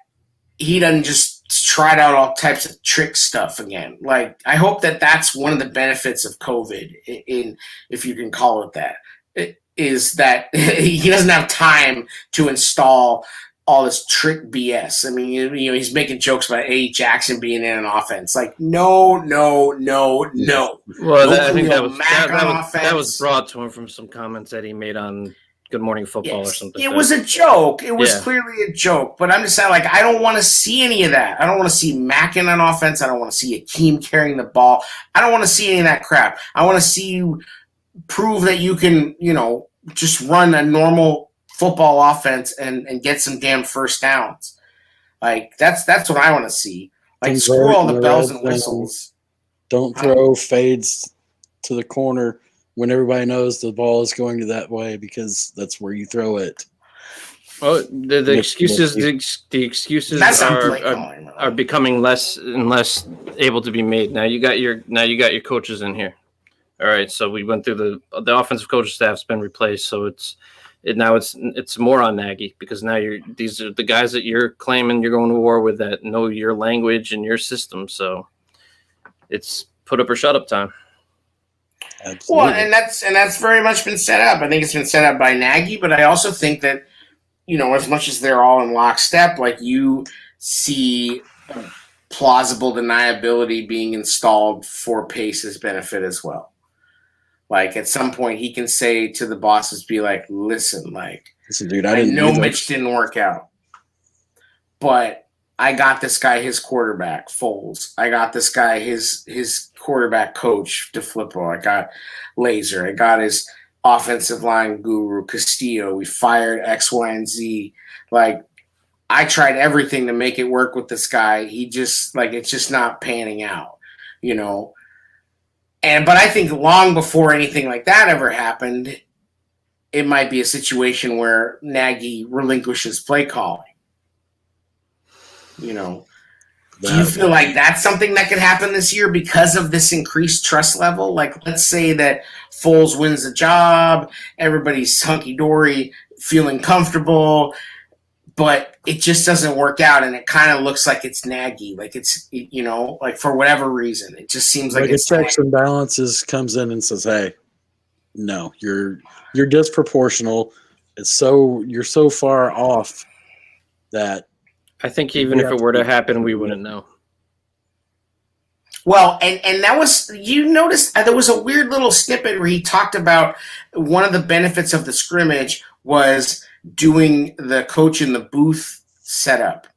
he doesn't just try out all types of trick stuff again. Like, I hope that that's one of the benefits of COVID, if you can call it that, is that he doesn't have time to install all this trick BS. I mean, he's making jokes about A. Jackson being in an offense. Like, no. Well, I think that was brought to him from some comments that he made on Good Morning Football or something. It was a joke. It was clearly a joke. But I'm just saying, I don't want to see any of that. I don't want to see Mack in an offense. I don't want to see Akeem carrying the ball. I don't want to see any of that crap. I want to see you prove that you can, just run a normal football offense and get some damn first downs. Like that's what I want to see. Like screw all the bells and whistles. Don't throw fades to the corner when everybody knows the ball is going to that way because that's where you throw it. Well, the excuses are becoming less and less able to be made. Now you got your coaches in here. All right, so we went through the offensive coaching staff's been replaced, so it's more on Nagy because now these are the guys that you're claiming you're going to war with that know your language and your system. So it's put up or shut up time. Absolutely. Well, and that's very much been set up. I think it's been set up by Nagy, but I also think that as much as they're all in lockstep, like you see plausible deniability being installed for Pace's benefit as well. Like at some point he can say to the bosses, be like, listen, dude, I know Mitch didn't work out, but I got this guy his quarterback, Foles. I got this guy his quarterback coach, DeFlippo. I got Laser. I got his offensive line guru, Castillo. We fired X, Y, and Z. Like, I tried everything to make it work with this guy. He just, it's just not panning out, But I think long before anything like that ever happened, it might be a situation where Nagy relinquishes play calling. Do you feel like that's something that could happen this year because of this increased trust level? Like, let's say that Foles wins the job, everybody's hunky-dory, feeling comfortable, but it just doesn't work out, and it kind of looks like it's Nagy. Like it's, for whatever reason, it just seems like it's checks and balances comes in and says, "Hey, no, you're disproportional. You're so far off that." I think even if it were to happen, we wouldn't know. Well, and that was, you noticed there was a weird little snippet where he talked about one of the benefits of the scrimmage was doing the coach in the booth setup.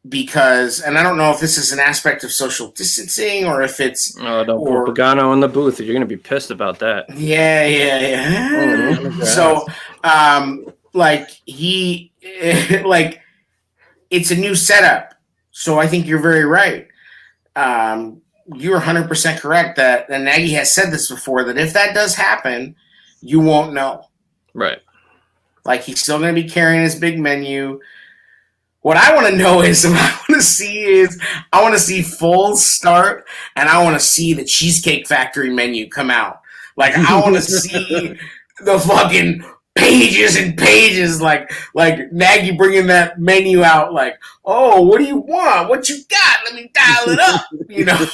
Because, and I don't know if this is an aspect of social distancing or if it's... Oh, don't put Pagano in the booth. You're going to be pissed about that. Yeah. So, like, like, it's a new setup. So I think you're very right. You're 100% correct that, and Nagy has said this before, that if that does happen, you won't know. Right. Like, he's still going to be carrying his big menu. What I want to know is, I want to see Foles start, and I want to see the Cheesecake Factory menu come out. Like, I want to see the fucking pages and pages, like Nagy bringing that menu out, like, oh, what do you want? What you got? Let me dial it up. You know,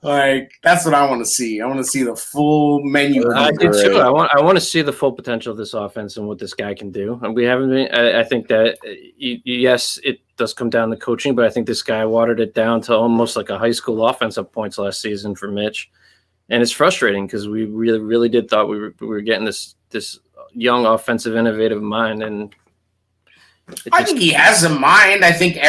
like that's what I want to see. I want to see the full menu. I do too. I want to see the full potential of this offense and what this guy can do. And we haven't been. I think that yes, it does come down to coaching, but I think this guy watered it down to almost like a high school offense at points last season for Mitch. And it's frustrating because we really did thought we were getting this young offensive innovative mind, and I think he has a mind. I think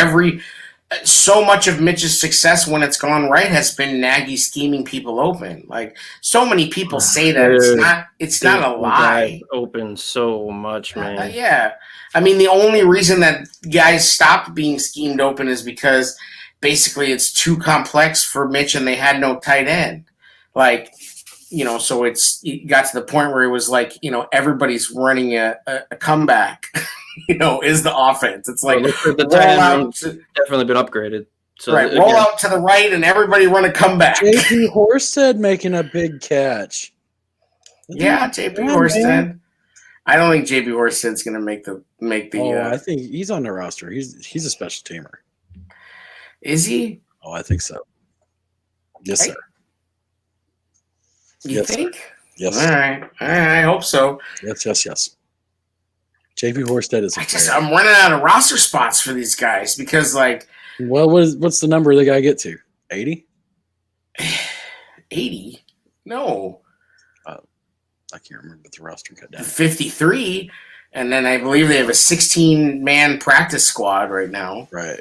so much of Mitch's success when it's gone right has been Nagy scheming people open. Like, so many people say that it's not a lie. Open so much, man. Yeah, I mean, the only reason that guys stopped being schemed open is because basically it's too complex for Mitch, and they had no tight end. Like, you know, so it got to the point where it was like, you know, everybody's running a comeback, you know, is the offense. It's like, definitely been upgraded. So right, roll out to the right and everybody run a comeback. JP Horsted making a big catch. Yeah, JP Horsted. Man. I don't think JP Horsted's going to make the. I think he's on the roster. He's a special teamer. Is he? Oh, I think so. Yes, sir. You think? Sir. Yes. All right. I hope so. Yes. JP Horsted is. I'm running out of roster spots for these guys because, like. Well, what's the number the guy get to? 80? 80? No. I can't remember the roster cut down. 53, and then I believe they have a 16-man practice squad right now. Right.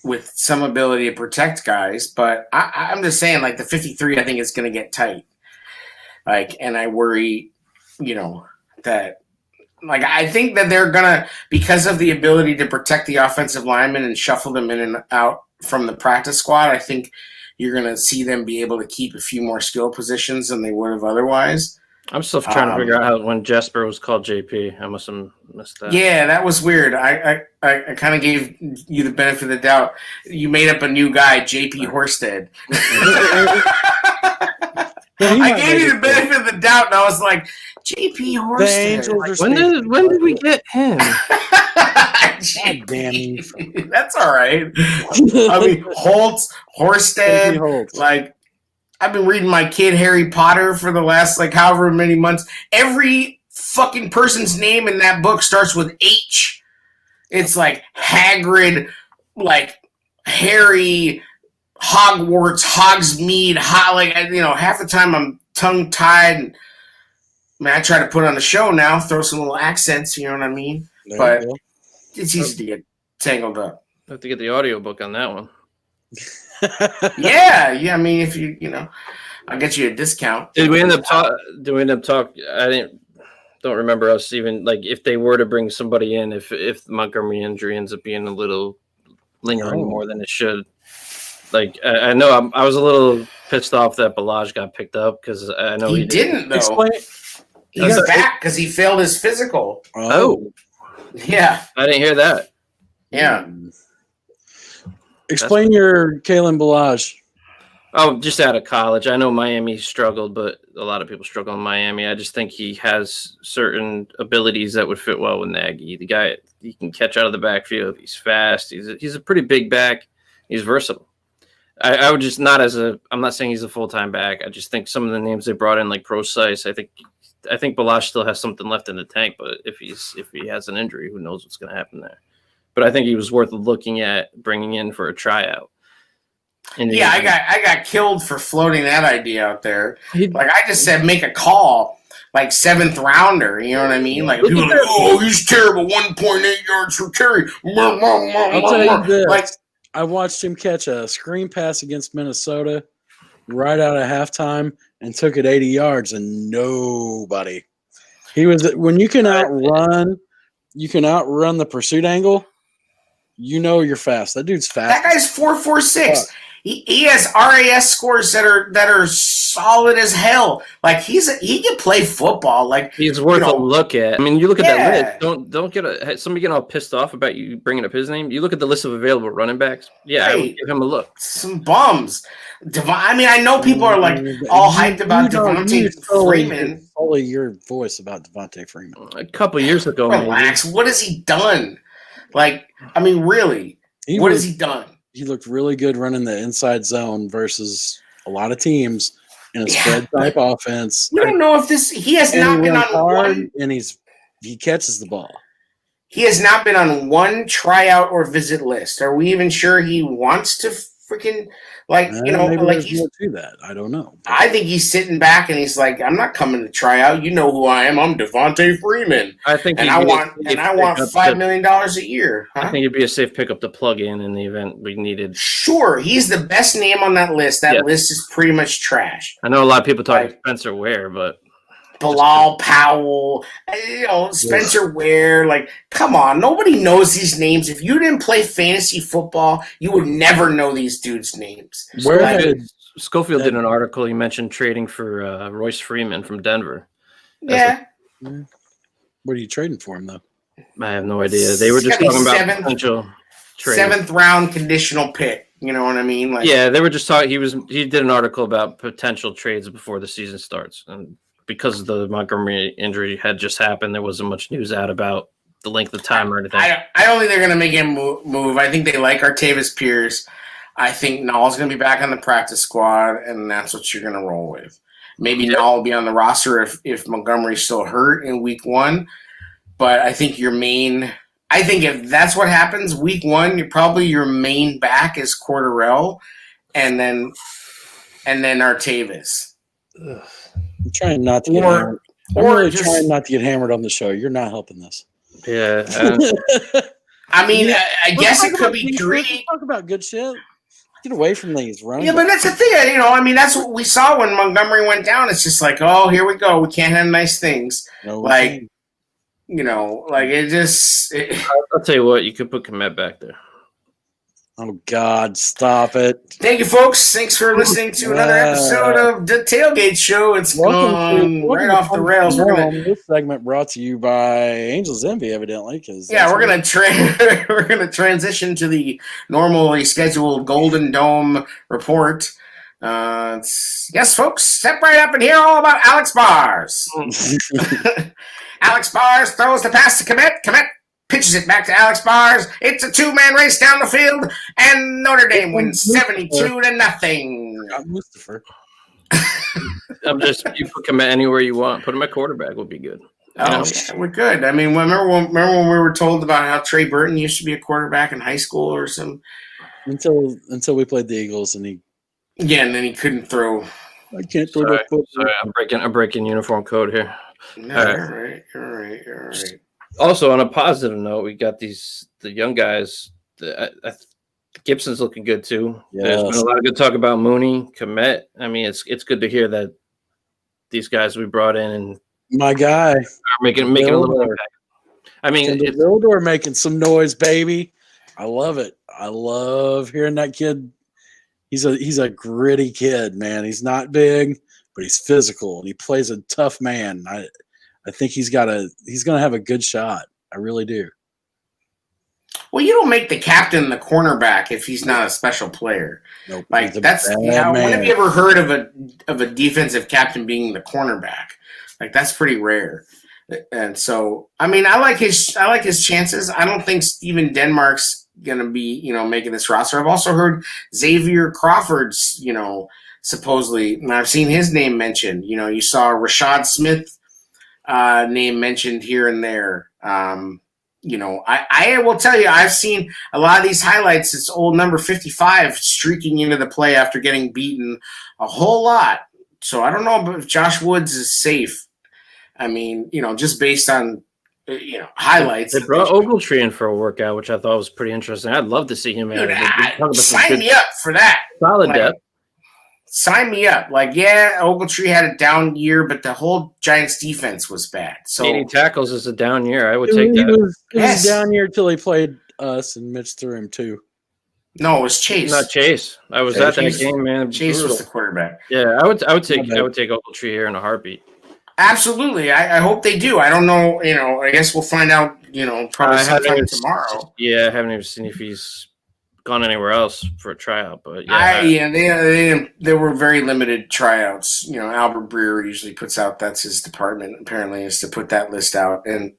With some ability to protect guys, but I'm just saying, like, the 53, I think is going to get tight. Like, and I worry, you know, that, like, I think that they're going to, because of the ability to protect the offensive linemen and shuffle them in and out from the practice squad, I think you're going to see them be able to keep a few more skill positions than they would have otherwise. I'm still trying to figure out how when Jesper was called JP. I must have missed that. Yeah, that was weird. I kind of gave you the benefit of the doubt. You made up a new guy, JP Horsted. I gave you the benefit of the doubt, and I was like, JP Horsted. The Angels when did we get him? God damn you. That's all right. I mean, Holtz, Horsted, like, I've been reading my kid Harry Potter for the last, like, however many months. Every fucking person's name in that book starts with H. It's like Hagrid, like Harry, Hogwarts, Hogsmeade, like, you know, half the time I'm tongue-tied. And, I try to put on the show now, throw some little accents, you know what I mean? But it's easy to get tangled up. I have to get the audiobook on that one. yeah. I mean, if you know, I'll get you a discount. Did we end up talking? Don't remember us even, like, if they were to bring somebody in, if the Montgomery injury ends up being a little lingering more than it should. Like, I know I was a little pissed off that Balaj got picked up because I know he didn't though. He's back because he failed his physical. Oh, yeah. I didn't hear that. Yeah. Explain your Kalen Balaj. Oh, just out of college. I know Miami struggled, but a lot of people struggle in Miami. I just think he has certain abilities that would fit well with Nagy. The guy, he can catch out of the backfield. He's fast. He's a pretty big back. He's versatile. I would just I'm not saying he's a full-time back. I just think some of the names they brought in, like Procise, I think Balaj still has something left in the tank, but if he has an injury, who knows what's going to happen there. But I think he was worth looking at bringing in for a tryout. I got killed for floating that idea out there. Like, I just said make a call. like 7th rounder. You know what I mean? Like people are like, oh, he's terrible, 1.8 yards per carry. I'll tell you this: Like, I watched him catch a screen pass against Minnesota right out of halftime and took it 80 yards, and nobody. He was when you can outrun the pursuit angle. You know you're fast. That dude's fast. That guy's 4.46. He has RAS scores that are solid as hell. Like he can play football. Like he's worth a look at. I mean, you look at that list. Don't get somebody getting all pissed off about you bringing up his name. You look at the list of available running backs. Yeah, right. I would give him a look. Some bums. I mean, I know people are like all hyped about Devontae Freeman. Only your voice about Devontae Freeman. A couple years ago. Relax. Maybe. What has he done? Like, I mean, really, what has he done? He looked really good running the inside zone versus a lot of teams in a spread type offense. We don't know if he has not been on one, and he catches the ball. He has not been on one tryout or visit list. Are we even sure he wants to freaking maybe he's do that? I don't know. I think he's sitting back and he's like, I'm not coming to try out. You know who I am. I'm Devontae Freeman. I think, I want $5 million a year. Huh? I think it'd be a safe pickup to plug in the event we needed. Sure, he's the best name on that list. That list is pretty much trash. I know a lot of people talk about Spencer Ware, but Bilal Powell, Spencer Ware. Like, come on. Nobody knows these names. If you didn't play fantasy football, you would never know these dudes' names. Schofield did an article. He mentioned trading for Royce Freeman from Denver. Yeah. What are you trading for him, though? I have no idea. They were just talking about potential trade. 7th round conditional pick. You know what I mean? Like, yeah, they were just talking. He did an article about potential trades before the season starts. And because the Montgomery injury had just happened, there wasn't much news out about the length of time or anything. I don't think they're going to make him move. I think they like Artavis Pierce. I think Nall's going to be back on the practice squad, and that's what you're going to roll with. Maybe Nall will be on the roster if Montgomery's still hurt in week 1. But I think if that's what happens, week 1, your main back is Cordarrelle, and then Artavis. Ugh. I'm trying not to get hammered. Trying not to get hammered on the show. You're not helping this. Yeah. I mean, I guess it could be great. Talk about good shit. Get away from these running. Yeah, but that's the thing. I mean, that's what we saw when Montgomery went down. It's just like, oh, here we go. We can't have nice things. No, it just. I'll tell you what. You could put Komet back there. Oh, God, stop it. Thank you, folks. Thanks for listening to another episode of the Tailgate Show. It's gone right off the rails. This segment brought to you by Angel's Envy, evidently. We're gonna transition to the normally scheduled Golden Dome report. Yes, folks, step right up and hear all about Alex Bars. Alex Bars throws the pass to Komet. Komet pitches it back to Alex Bars. It's a 2-man race down the field, and Notre Dame wins 72-0. Mustafa. You put Komet anywhere you want. Put him at quarterback would be good. Yeah, we're good. I mean, remember when we were told about how Trey Burton used to be a quarterback in high school or some? Until we played the Eagles, and he. Yeah, and then he couldn't throw. I can't throw the football. Sorry, I'm breaking uniform code here. No, you're right. Also, on a positive note, we got the young guys. Gibson's looking good too. Yes. There's been a lot of good talk about Mooney, Komet. I mean, it's good to hear that these guys we brought in and my guy are making a little impact. I mean, Vildor making some noise, baby. I love it. I love hearing that kid. He's a gritty kid, man. He's not big, but he's physical and he plays a tough man. I think he's going to have a good shot. I really do. Well, you don't make the captain the cornerback if he's not a special player. Nope, like that's when have you ever heard of a defensive captain being the cornerback? Like that's pretty rare. And so, I mean, I like his chances. I don't think Steven Denmark's going to be, making this roster. I've also heard Xavier Crawford's, supposedly, and I've seen his name mentioned. You saw Rashad Smith name mentioned here and there. I will tell you, I've seen a lot of these highlights. It's old number 55 streaking into the play after getting beaten a whole lot. So I don't know if Josh Woods is safe. I mean, just based on highlights. They brought Ogletree in for a workout, which I thought was pretty interesting. I'd love to see him. Dude, sign me up for that. Solid depth. Sign me up. Ogletree had a down year, but the whole Giants defense was bad. So 80 tackles is a down year. I would take that. It was a down year till he played us, and Mitch threw him too. No, it was Chase. Not Chase. I was at that game, man. Chase was the quarterback. Yeah, I would take Ogletree here in a heartbeat. Absolutely. I hope they do. I don't know. I guess we'll find out. Probably sometime tomorrow. Yeah, I haven't even seen if he's gone anywhere else for a tryout, but they were very limited tryouts. Albert Breer usually puts out, that's his department apparently, is to put that list out, and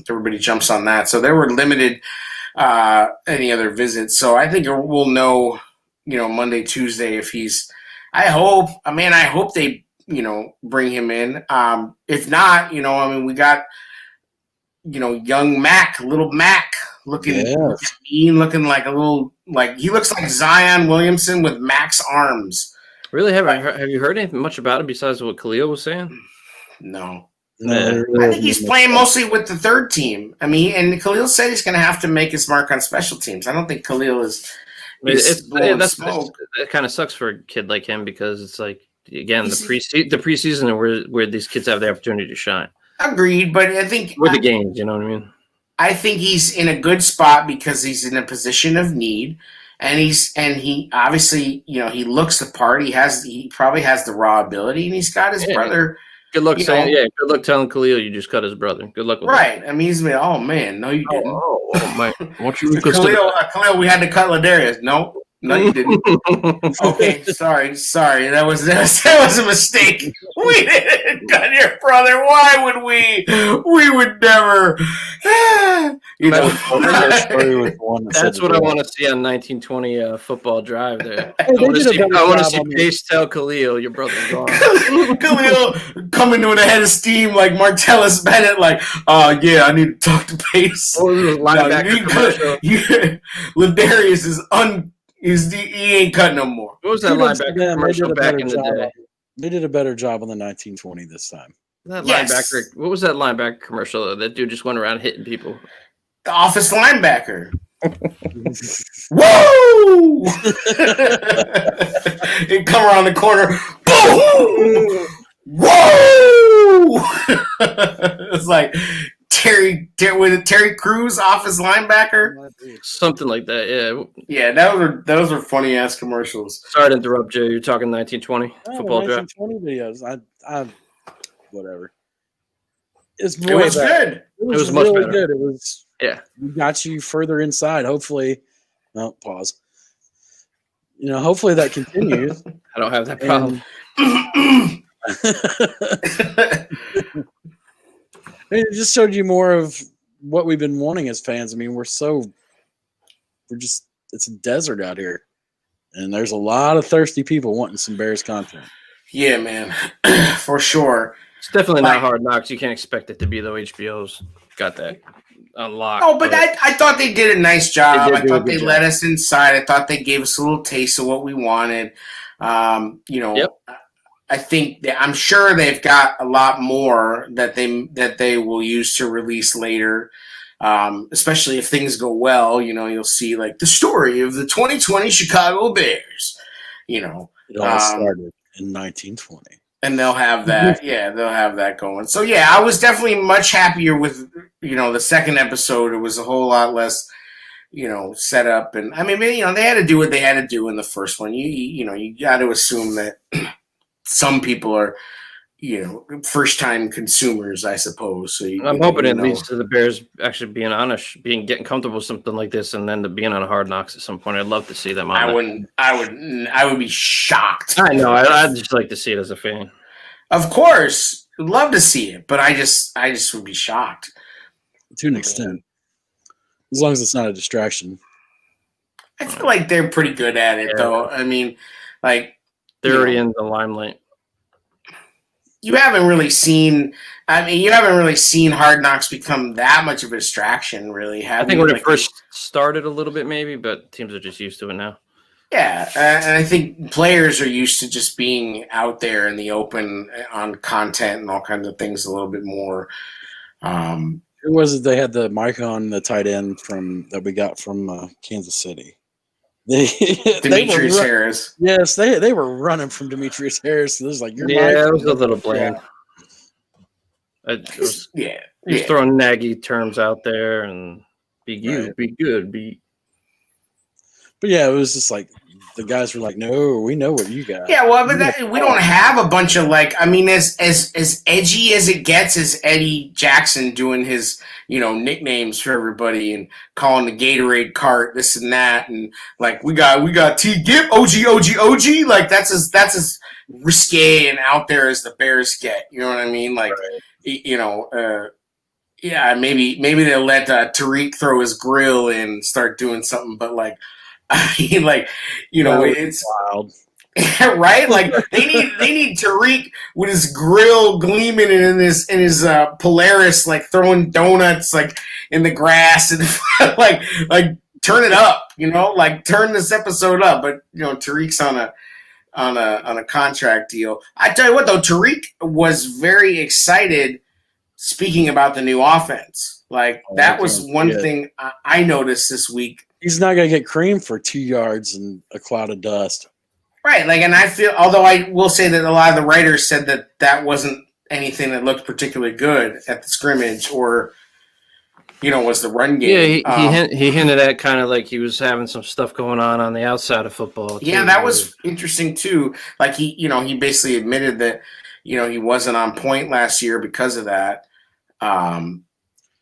everybody jumps on that. So there were limited any other visits. So I think we'll know, Monday, Tuesday if he's. I hope they bring him in. If not, we got young Mac, little Mac. Looking mean, looking like a little, he looks like Zion Williamson with Mac's arms. Really, have you heard anything much about it besides what Khalil was saying? No. I think he's playing mostly with the third team. I mean, and Khalil said he's going to have to make his mark on special teams. I don't think Khalil is. It kind of sucks for a kid like him because it's like, again, the preseason where these kids have the opportunity to shine. Agreed, but I think with the games, you know what I mean. I think he's in a good spot because he's in a position of need, and he obviously, he looks the part. He probably has the raw ability, and he's got his brother. Good luck good luck telling Khalil you just cut his brother. Good luck with that. I mean, he's been, oh man, no, you didn't. Oh man, Khalil, we had to cut Ladarius. No, you didn't. Okay, sorry. That was a mistake. We didn't cut your brother. Why would we? We would never. That's what I want to see on 1920 football drive there. I want to see Pace tell Khalil your brother's gone. Khalil coming to the head of steam like Martellus Bennett, I need to talk to Pace. Ladarius is he ain't cutting no more. What was that linebacker commercial back in the day? They did a better job on the 1920 this time. Linebacker. What was that linebacker commercial? That dude just went around hitting people. The office linebacker. Woo! He come around the corner. Boom! Whoa! It's like Terry Crews, office linebacker, something like that. Yeah. Those were funny ass commercials. Sorry to interrupt, Jay. You're talking 1920 football draft. 1920 videos. I whatever. It was good. It was much really better. Good. It was. Yeah. We got you further inside. Hopefully. No, pause. Hopefully that continues. I don't have that problem. It just showed you more of what we've been wanting as fans. I mean, it's a desert out here. And there's a lot of thirsty people wanting some Bears content. Yeah, man. For sure. It's definitely not Hard Knocks. You can't expect it to be, though. HBO's got that unlocked. Oh, but I thought they did a nice job. I thought they let us inside. I thought they gave us a little taste of what we wanted. Yep. I'm sure they've got a lot more that they will use to release later, especially if things go well. You'll see like the story of the 2020 Chicago Bears. It all started in 1920, and they'll have that. Yeah, they'll have that going. So yeah, I was definitely much happier with the second episode. It was a whole lot less set up, and I mean they had to do what they had to do in the first one. You got to assume that. Some people are, first time consumers, I suppose. So I'm hoping it leads to the Bears actually being honest, getting comfortable with something like this, and then to being on a Hard Knocks at some point. I'd love to see them on. I would be shocked. I know. I'd just like to see it as a fan. Of course, I'd love to see it, but I just would be shocked to an extent, as long as it's not a distraction. I feel like they're pretty good at it, though. I mean, they're already in the limelight. You haven't really seen Hard Knocks become that much of a distraction, really. I think when it first started a little bit, maybe, but teams are just used to it now. Yeah, and I think players are used to just being out there in the open on content and all kinds of things a little bit more. Who was it? They had the mic on the tight end from that we got from Kansas City. Demetrius Harris. Yes, they were running from Demetrius Harris. It was like it was a little bland. Yeah. He's throwing naggy terms out there and be good. But yeah, it was just like the guys were like, "No, we know what you got." Yeah, well, but we don't have a bunch of as edgy as it gets is Eddie Jackson doing his nicknames for everybody and calling the Gatorade cart this and that, and like we got T Gip OG like that's as risque and out there as the Bears get. You know what I mean? Like yeah, maybe they'll let Tariq throw his grill in and start doing something, but like. I mean, like, it's wild, right? Like they need Tariq with his grill gleaming in his Polaris, like throwing donuts like in the grass and like turn it up, like turn this episode up. But Tariq's on a contract deal. I tell you what, though, Tariq was very excited speaking about the new offense. Like that was one thing I noticed this week. He's not going to get creamed for 2 yards and a cloud of dust. Right. Like, and I feel, although I will say that a lot of the writers said that wasn't anything that looked particularly good at the scrimmage or, was the run game. Yeah, he hinted at kind of like he was having some stuff going on the outside of football. Yeah, that was interesting too. Like he basically admitted that, he wasn't on point last year because of that. And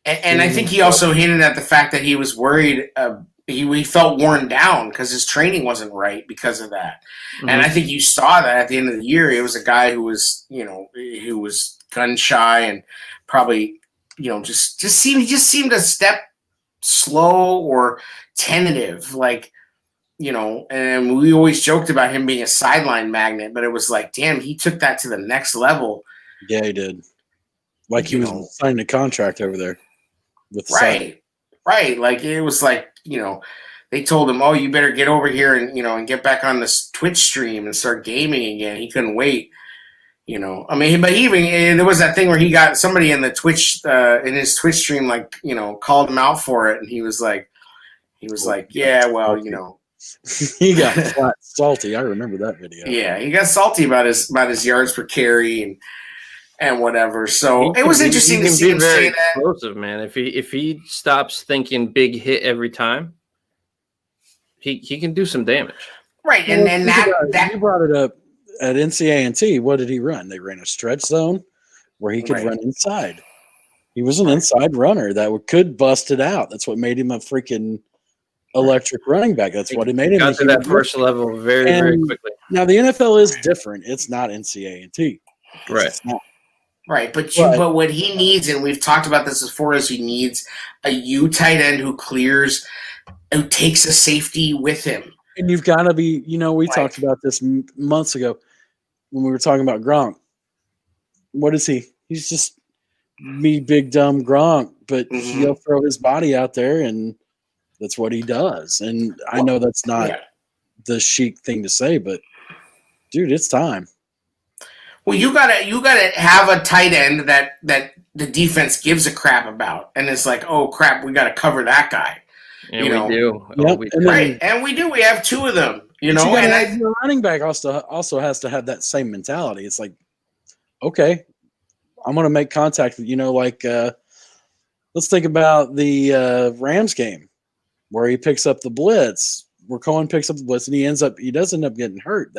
I think he also hinted at the fact that he was worried he felt worn down because his training wasn't right because of that. Mm-hmm. And I think you saw that at the end of the year. It was a guy who was, who was gun shy and probably, just seemed a step slow or tentative. Like, and we always joked about him being a sideline magnet, but it was like, damn, he took that to the next level. Yeah, he did. Like he was signing a contract over there. With Right. Like it was like, they told him, "Oh, you better get over here and and get back on this Twitch stream and start gaming again." He couldn't wait. I mean, but even there was that thing where he got somebody in the Twitch in his Twitch stream, like called him out for it, and he was like, "Yeah, well, he got flat salty." I remember that video. Yeah, he got salty about his yards per carry and whatever. So it was interesting to see him say that. Explosive, man. If he stops thinking big hit every time, he can do some damage. Right, and then that you brought it up at NCAA. What did he run? They ran a stretch zone where he could run inside. He was an inside runner that could bust it out. That's what made him a freaking electric running back. That's what he made him. Got to that first level very quickly. Now the NFL is different. It's not NCAA. Right. Right, but what he needs, and we've talked about this before, is he needs a U tight end who takes a safety with him. And you've got to be, we talked about this months ago when we were talking about Gronk. What is he? He's just big dumb Gronk, but he'll throw his body out there, and that's what he does. And I know that's not the chic thing to say, but dude, it's time. Well, you gotta have a tight end that the defense gives a crap about, and it's like, oh crap, we gotta cover that guy. And we do. Yep. And we do. We have two of them. And the running back also has to have that same mentality. It's like, okay, I'm gonna make contact with let's think about the Rams game where he picks up the blitz, where Cohen picks up the blitz, and he does end up getting hurt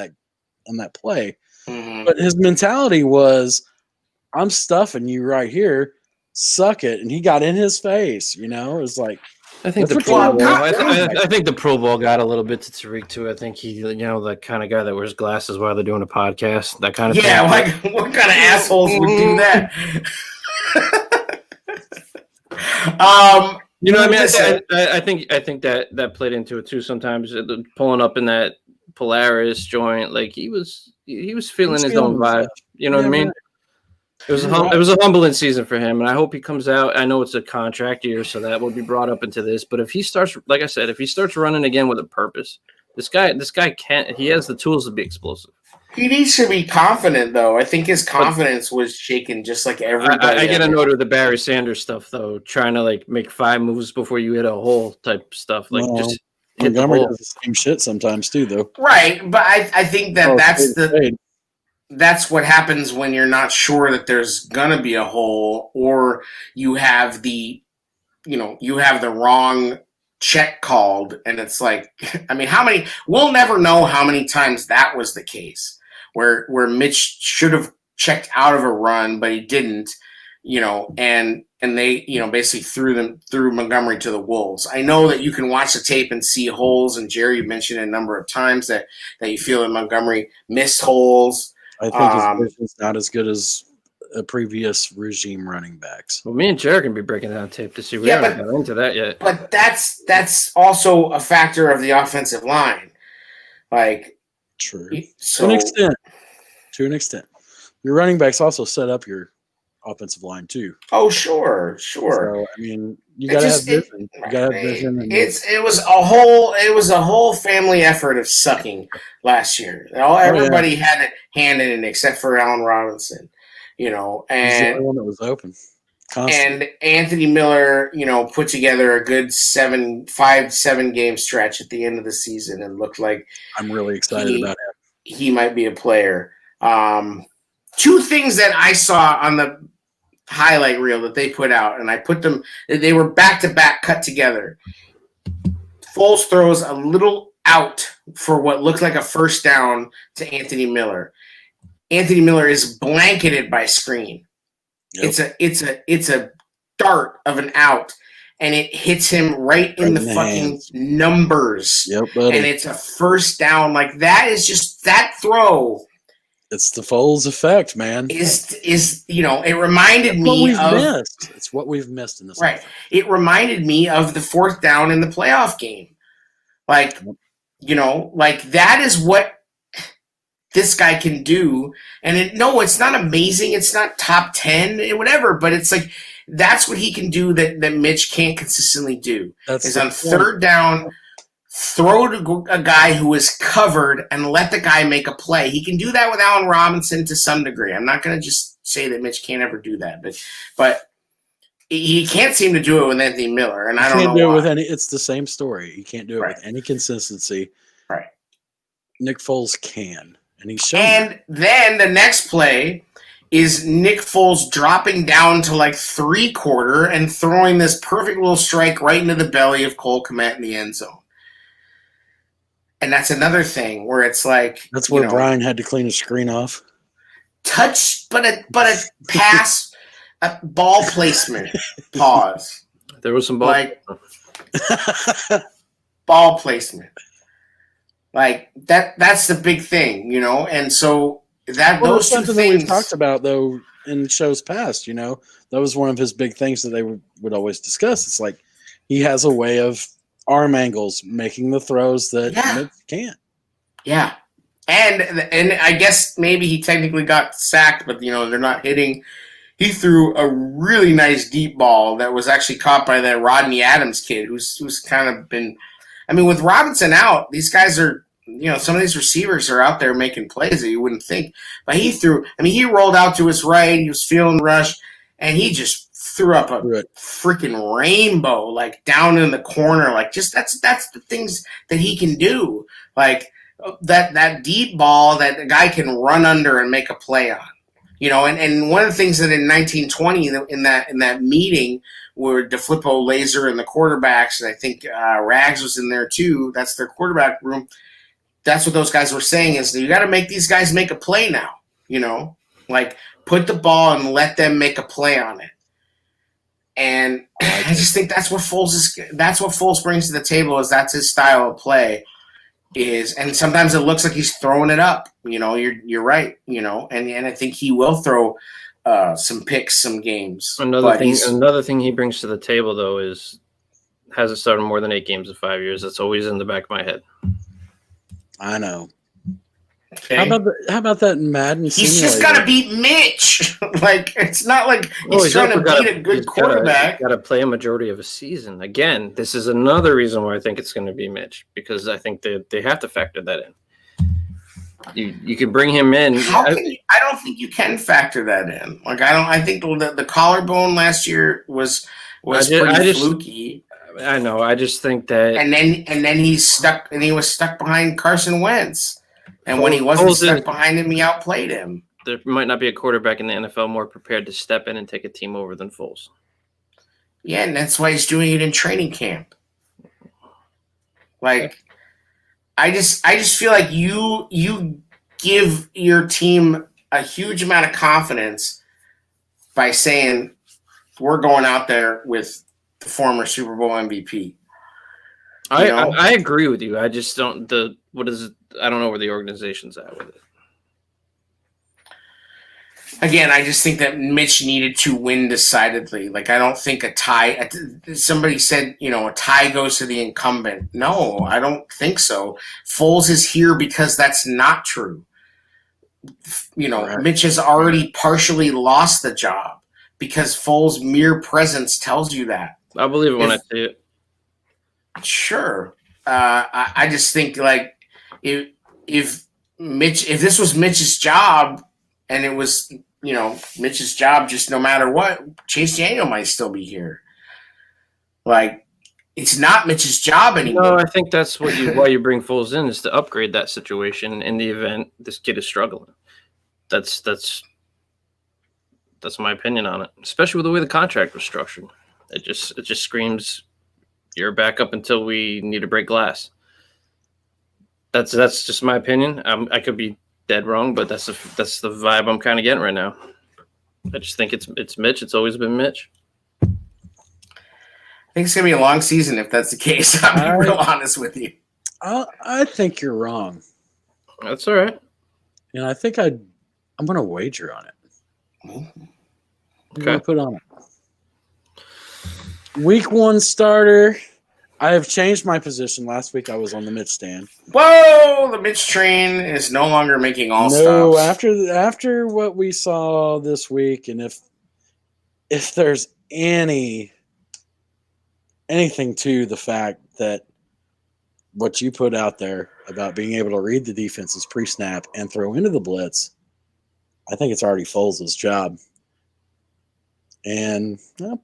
on that play. Mm-hmm. But his mentality was, I'm stuffing you right here, suck it. And he got in his face, It's like, I think the Pro Bowl. I think the Pro Bowl got a little bit to Tariq too. I think he, the kind of guy that wears glasses while they're doing a podcast, that kind of thing. Yeah, like what kind of assholes would do that? I think that played into it too. Sometimes pulling up in that Polaris joint, like he was feeling his own vibe. You know what I mean? It was a humbling season for him, and I hope he comes out. I know it's a contract year, so that will be brought up into this. But if he starts, like I said, if he starts running again with a purpose, This guy can't. He has the tools to be explosive. He needs to be confident, though. I think his confidence was shaken, just like everybody. I get annoyed with the Barry Sanders stuff, though. Trying to like make 5 moves before you hit a hole type stuff. Like just hit the hole. Does the same shit sometimes too, though. Right, but I think that that's what happens when you're not sure that there's gonna be a hole, or you have the wrong check called, and it's like, I mean, we'll never know how many times that was the case where Mitch should have checked out of a run, but he didn't, and they, basically threw Montgomery to the wolves. I know that you can watch the tape and see holes, and Jerry mentioned a number of times that you feel that Montgomery missed holes. I think his vision's not as good as a previous regime running backs. Well, me and Jared can be breaking down tape to see. We haven't got into that yet. But that's also a factor of the offensive line. Like, true. So, to an extent. Your running backs also set up your offensive line too. Oh, sure. So, I mean, you gotta have vision. You gotta have vision. It was a whole family effort of sucking last year. Everybody had a hand in it except for Allen Robinson. And he's the only one that was open. Constantly. And Anthony Miller, put together a good 5-7 game stretch at the end of the season and looked like I'm really excited about him. He might be a player. 2 things that I saw on the highlight reel that they put out, and I put them, they were back-to-back cut together. Foles throws a little out for what looked like a first down to Anthony Miller. Anthony Miller is blanketed by screen. Yep. It's a dart of an out, and it hits him right in the fucking numbers. Yep, buddy. And it's a first down. Like, that is just that throw. It's the Foles effect, man. It reminded me of It's what we've missed in this. Right. Offense. It reminded me of the 4th down in the playoff game. Like, like that is what this guy can do. And it's not amazing. It's not top 10, whatever, but it's like, that's what he can do that Mitch can't consistently do. Is on 3rd down, throw to a guy who is covered and let the guy make a play. He can do that with Allen Robinson to some degree. I'm not going to just say that Mitch can't ever do that, but he can't seem to do it with Anthony Miller, and I don't know can't do why. it with any. It's the same story. He can't do it with any consistency. Right. Nick Foles can, and he's shown. And then the next play is Nick Foles dropping down to like 3/4 and throwing this perfect little strike right into the belly of Cole Kmet in the end zone. And that's another thing where it's like, that's where Brian had to clean his screen off. But a pass, a ball placement. Pause. There was some ball. Ball placement. Like that's the big thing, and so those two something things that we've talked about though in shows past. That was one of his big things that they would always discuss. It's like he has a way of arm angles, making the throws that Mitch can't. Yeah. And I guess maybe he technically got sacked, but they're not hitting. He threw a really nice deep ball that was actually caught by that Rodney Adams kid who's kind of been, I mean, with Robinson out, these guys are, some of these receivers are out there making plays that you wouldn't think. But he rolled out to his right, he was feeling rush, and he just threw up a freaking rainbow, like down in the corner. Like, just that's the things that he can do. Like that deep ball that the guy can run under and make a play on. And one of the things that in 1920 in that meeting where DeFlippo, Laser, and the quarterbacks, and I think Rags was in there too. That's their quarterback room. That's what those guys were saying is you got to make these guys make a play now. Like put the ball and let them make a play on it. And I just think that's what Foles brings to the table. Is that's his style of play. And sometimes it looks like he's throwing it up. You're right. And I think he will throw some picks, some games. Another thing he brings to the table though is hasn't started more than 8 games in 5 years. That's always in the back of my head. I know. Okay. How about that Madden He's simulator? just got to beat Mitch. Like, it's not like he's trying to beat a good quarterback. Got to play a majority of a season. Again, this is another reason why I think it's going to be Mitch, because I think they have to factor that in. You can bring him in. I don't think you can factor that in. Like, I think the collarbone last year was pretty fluky. I know. I just think that, and then he's stuck, and he was stuck behind Carson Wentz. And when he wasn't stuck behind him, he outplayed him. There might not be a quarterback in the NFL more prepared to step in and take a team over than Foles. Yeah, and that's why he's doing it in training camp. Like, I just feel like you give your team a huge amount of confidence by saying we're going out there with the former Super Bowl MVP. I agree with you. I just don't I don't know where the organization's at with it. Again, I just think that Mitch needed to win decidedly. Like, I don't think a tie. Somebody said, a tie goes to the incumbent. No, I don't think so. Foles is here because that's not true. Right. Mitch has already partially lost the job because Foles' mere presence tells you that. I believe it when I see it. Sure. I just think, like, if this was Mitch's job and it was, Mitch's job, just no matter what, Chase Daniel might still be here. Like, it's not Mitch's job anymore. No, I think that's why you bring Foles in, is to upgrade that situation in the event this kid is struggling. That's my opinion on it, especially with the way the contract was structured. It just screams you're back up until we need to break glass. That's just my opinion. I could be dead wrong, but that's the vibe I'm kind of getting right now. I just think it's Mitch. It's always been Mitch. I think it's gonna be a long season if that's the case. I'm being real honest with you. I think you're wrong. That's all right. And I think I'm gonna wager on it. Okay. I'm gonna put on it. Week 1 starter. I have changed my position. Last week I was on the Mitch stand. Whoa! The Mitch train is no longer making all stops. No, after what we saw this week, and if there's anything to the fact that what you put out there about being able to read the defenses pre-snap and throw into the blitz, I think it's already Foles' job. And I'll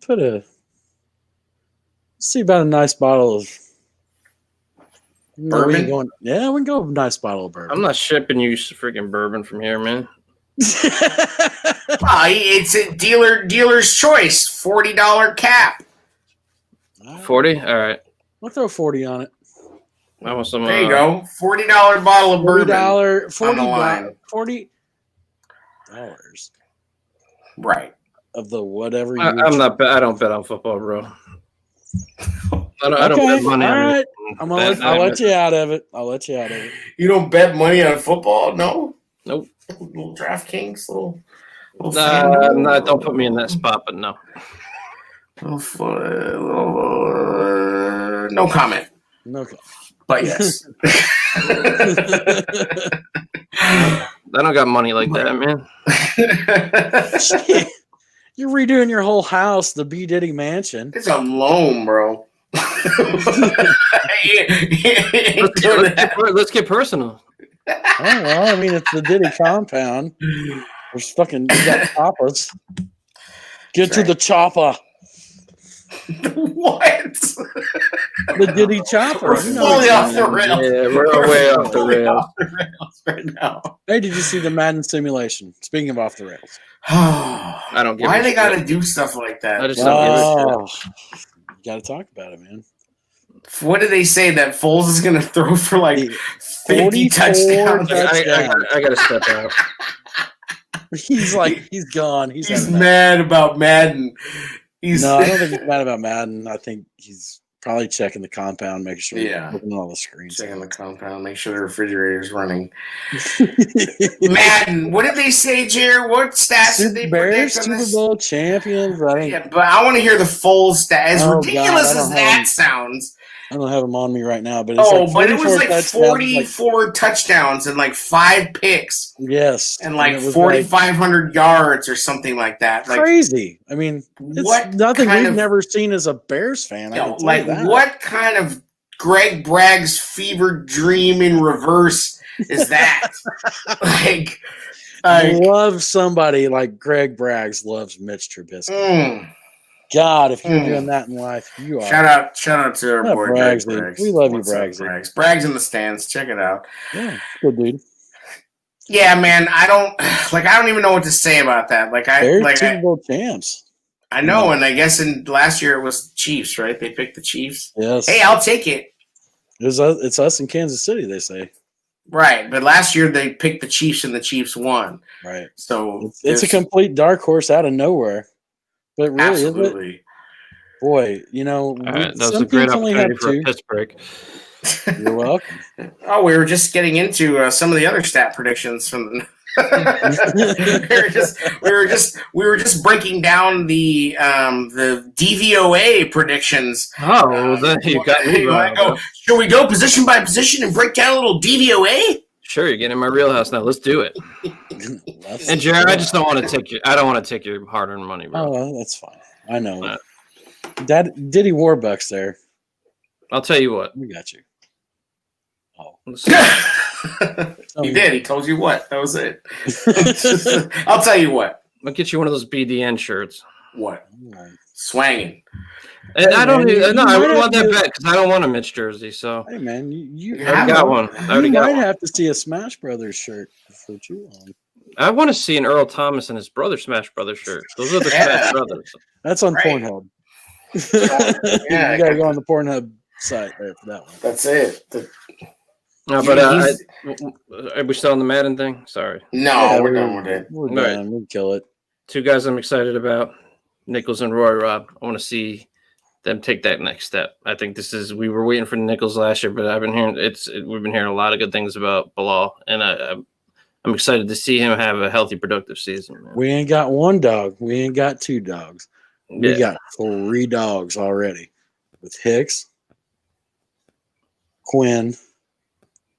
see about a nice bottle of bourbon. We can go with a nice bottle of bourbon. I'm not shipping you freaking bourbon from here, man. It's a dealer's choice. $40 cap. 40? All right. We'll throw 40 on it. I want some. There you go. $40 bottle of bourbon. $40. Right. Of the whatever you I don't bet on football, bro. I don't bet money on it. I'll let you out of it. You don't bet money on football? No? Nope. Little DraftKings? Little no, don't put me in that spot, but no. No comment. No comment. But yes. I don't got money like that, man. You're redoing your whole house, the B. Diddy mansion. It's a loan, bro. Let's get personal. Oh, well, I mean, it's the Diddy compound. There's fucking, you got choppers. Get to the chopper. What? The Diddy chopper. We're fully off the rails. Yeah, we're way off the rails right now. Hey, did you see the Madden simulation? Speaking of off the rails. I don't give Why a they shit. got to do stuff like that? I just don't give a shit. You got to talk about it, man. What did they say that Foles is going to throw for like 50 touchdowns? I got to step out. He's gone. He's mad about Madden. No, I don't think he's mad about Madden. I think he's probably checking the compound, making sure he's looking at all the screens. Checking the compound, make sure the refrigerator's running. Madden, what did they say, Jer? What stats did they predict on Super Bowl champions. Yeah, but I want to hear the full stat. As ridiculous as that sounds, I don't have them on me right now, but it's like but it was like touchdowns, 44 touchdowns and like 5 picks. Yes. And like 4,500 yards or something like that. Like, crazy. I mean, it's nothing we've never seen as a Bears fan. Like, what kind of Greg Bragg's fever dream in reverse is that? I love somebody like Greg Braggs loves Mitch Trubisky. God, if you're doing that in life, you are. Shout out to our boy Braggs. We love you, Braggs. Braggs in the stands. Check it out. Yeah, good dude. Yeah, man. I don't even know what to say about that. They're Super Bowl champs. I know, and I guess last year it was Chiefs, right? They picked the Chiefs. Yes. Hey, I'll take it. It's us in Kansas City, they say. Right, but last year they picked the Chiefs and the Chiefs won. Right. So it's a complete dark horse out of nowhere. But really, absolutely. Is it? Boy, that was a great opportunity for Pittsburgh. You're welcome. Oh, we were just getting into some of the other stat predictions from. we were just breaking down the DVOA predictions. Oh, then you got me. Should we go position by position and break down a little DVOA? Sure, you're getting in my real house now. Let's do it. And Jared, I just don't want to take your. I don't want to take your hard-earned money, bro. Oh, that's fine. I know. Diddy Warbucks there. I'll tell you what. We got you. Oh. He did. He told you what. That was it. I'll tell you what. I'll get you one of those BDN shirts. What? Swanging. And I don't. I wouldn't want that bet because I don't want a Mitch jersey. So hey, man, you already got one. You might have to see a Smash Brothers shirt for too long. I want to see an Earl Thomas and his brother Smash Brothers shirt. Those are the Smash Brothers. That's on Pornhub. Yeah, you gotta go on the Pornhub site there for that one. That's it. No, but are we still on the Madden thing? Sorry. No, we're done with it. We're done. We'll kill it. Two guys I'm excited about, Nichols and Roy Robb. I want to see them take that next step. I think we were waiting for Nichols last year, but we've been hearing a lot of good things about Bilal, and I'm excited to see him have a healthy, productive season. Man. We ain't got one dog. We ain't got two dogs. We got 3 dogs already with Hicks, Quinn,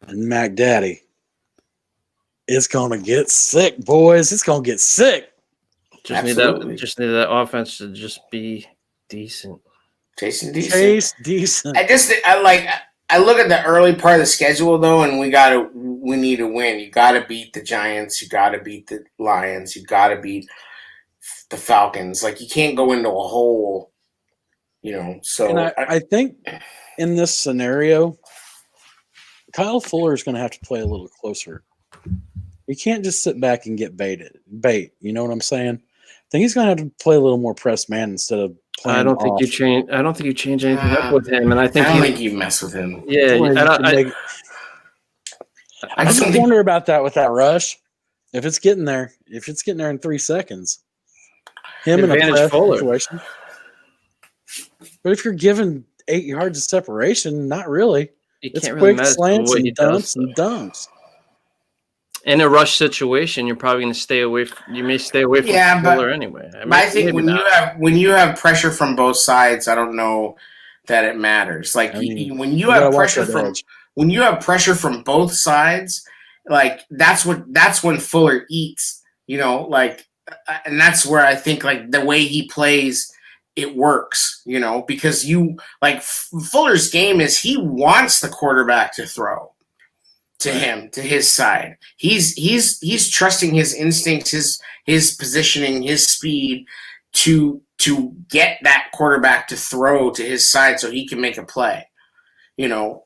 and Mac Daddy. It's gonna get sick, boys. It's gonna get sick. Just need that offense to just be decent. Chase decent. I look at the early part of the schedule though, and we need to win. You gotta beat the Giants, you gotta beat the Lions, you gotta beat the Falcons. Like you can't go into a hole, so and I think in this scenario, Kyle Fuller is gonna have to play a little closer. He can't just sit back and get bait. You know what I'm saying? I think he's gonna have to play a little more press man instead of playing. I don't think you change anything up with him, and I don't think you mess with him. Yeah, I just wonder about that with that rush. If it's getting there in 3 seconds, him in a press situation. But if you're given 8 yards of separation, not really. It's quick slants and dumps and dunks. In a rush situation, you're probably going to stay away. You may stay away from Fuller anyway. I think when you have pressure from both sides, I don't know that it matters. Like when you have pressure from both sides, like that's when Fuller eats. And that's where I think like the way he plays, it works. Because Fuller's game is he wants the quarterback to throw to him, to his side. He's trusting his instincts, his positioning, his speed to get that quarterback to throw to his side so he can make a play. And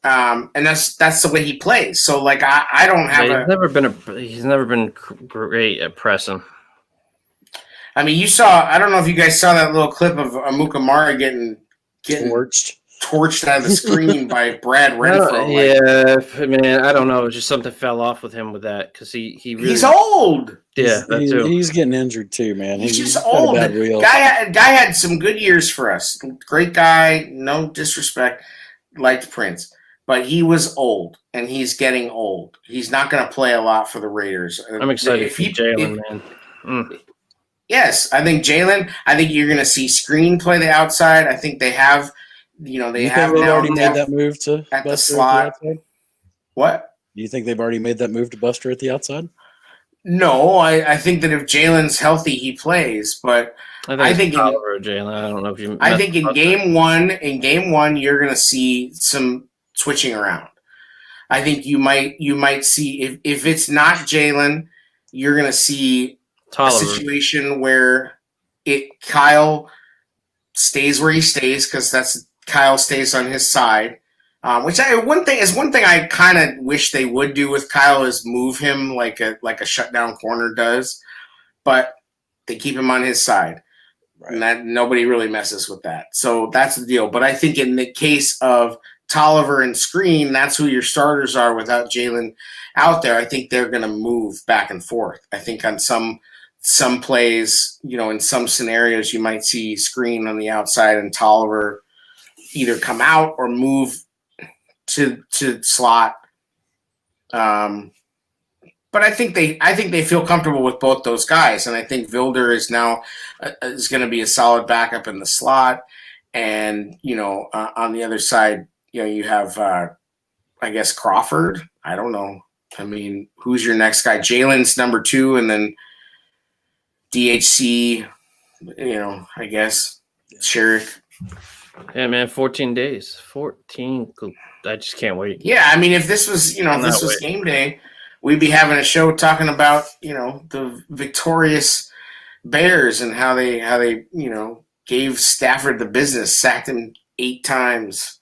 that's the way he plays. So like I don't have he's never been great at pressing. I mean, I don't know if you guys saw that little clip of Amukamara getting torched out of the screen by Brad Renfro. Yeah, man, I don't know. Just something fell off with him with that because he's old. Yeah, he's getting injured too, man. He's just old. Guy had some good years for us. Great guy. No disrespect. Liked Prince, but he was old and he's getting old. He's not going to play a lot for the Raiders. I'm excited for Jalen, man. Yes, I think Jalen. I think you're going to see Screen play the outside. I think they have they you have think they've now already made that move to at the Buster slot. at the outside? What? Do you think they've already made that move to Buster at the outside? No, I think that if Jalen's healthy, he plays. But I think Jalen. I don't know if you. I think in game one, you're going to see some switching around. I think you might see if it's not Jalen, you're going to see Tolliver. a situation where Kyle stays where he stays because Kyle stays on his side. One thing I kind of wish they would do with Kyle is move him like a shutdown corner does, but they keep him on his side, right. And that nobody really messes with that. So that's the deal. But I think in the case of Tolliver and Screen, that's who your starters are without Jalen out there. I think they're going to move back and forth. I think on some plays, in some scenarios, you might see Screen on the outside and Tolliver either come out or move to slot. But I think they feel comfortable with both those guys, and I think Vilder is now is going to be a solid backup in the slot. And on the other side, you have I guess Crawford. I don't know. I mean, who's your next guy? Jalen's number 2, and then DHC. I guess Sherrick. Yeah, man, 14 days. 14. I just can't wait. Yeah, I mean, if this was, game day, we'd be having a show talking about, the victorious Bears and how they gave Stafford the business, sacked him 8 times.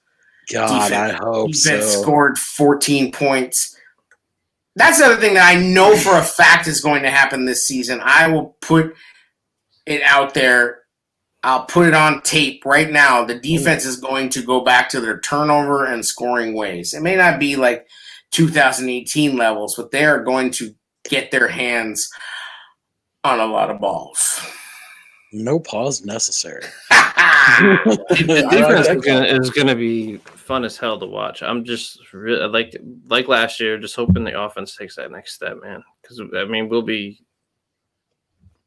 God, I hope defense so. Scored 14 points. That's the other thing that I know for a fact is going to happen this season. I will put it out there. I'll put it on tape right now. The defense is going to go back to their turnover and scoring ways. It may not be like 2018 levels, but they are going to get their hands on a lot of balls. No pause necessary. The defense is going to be fun as hell to watch. I'm just really, like last year, just hoping the offense takes that next step, man. Because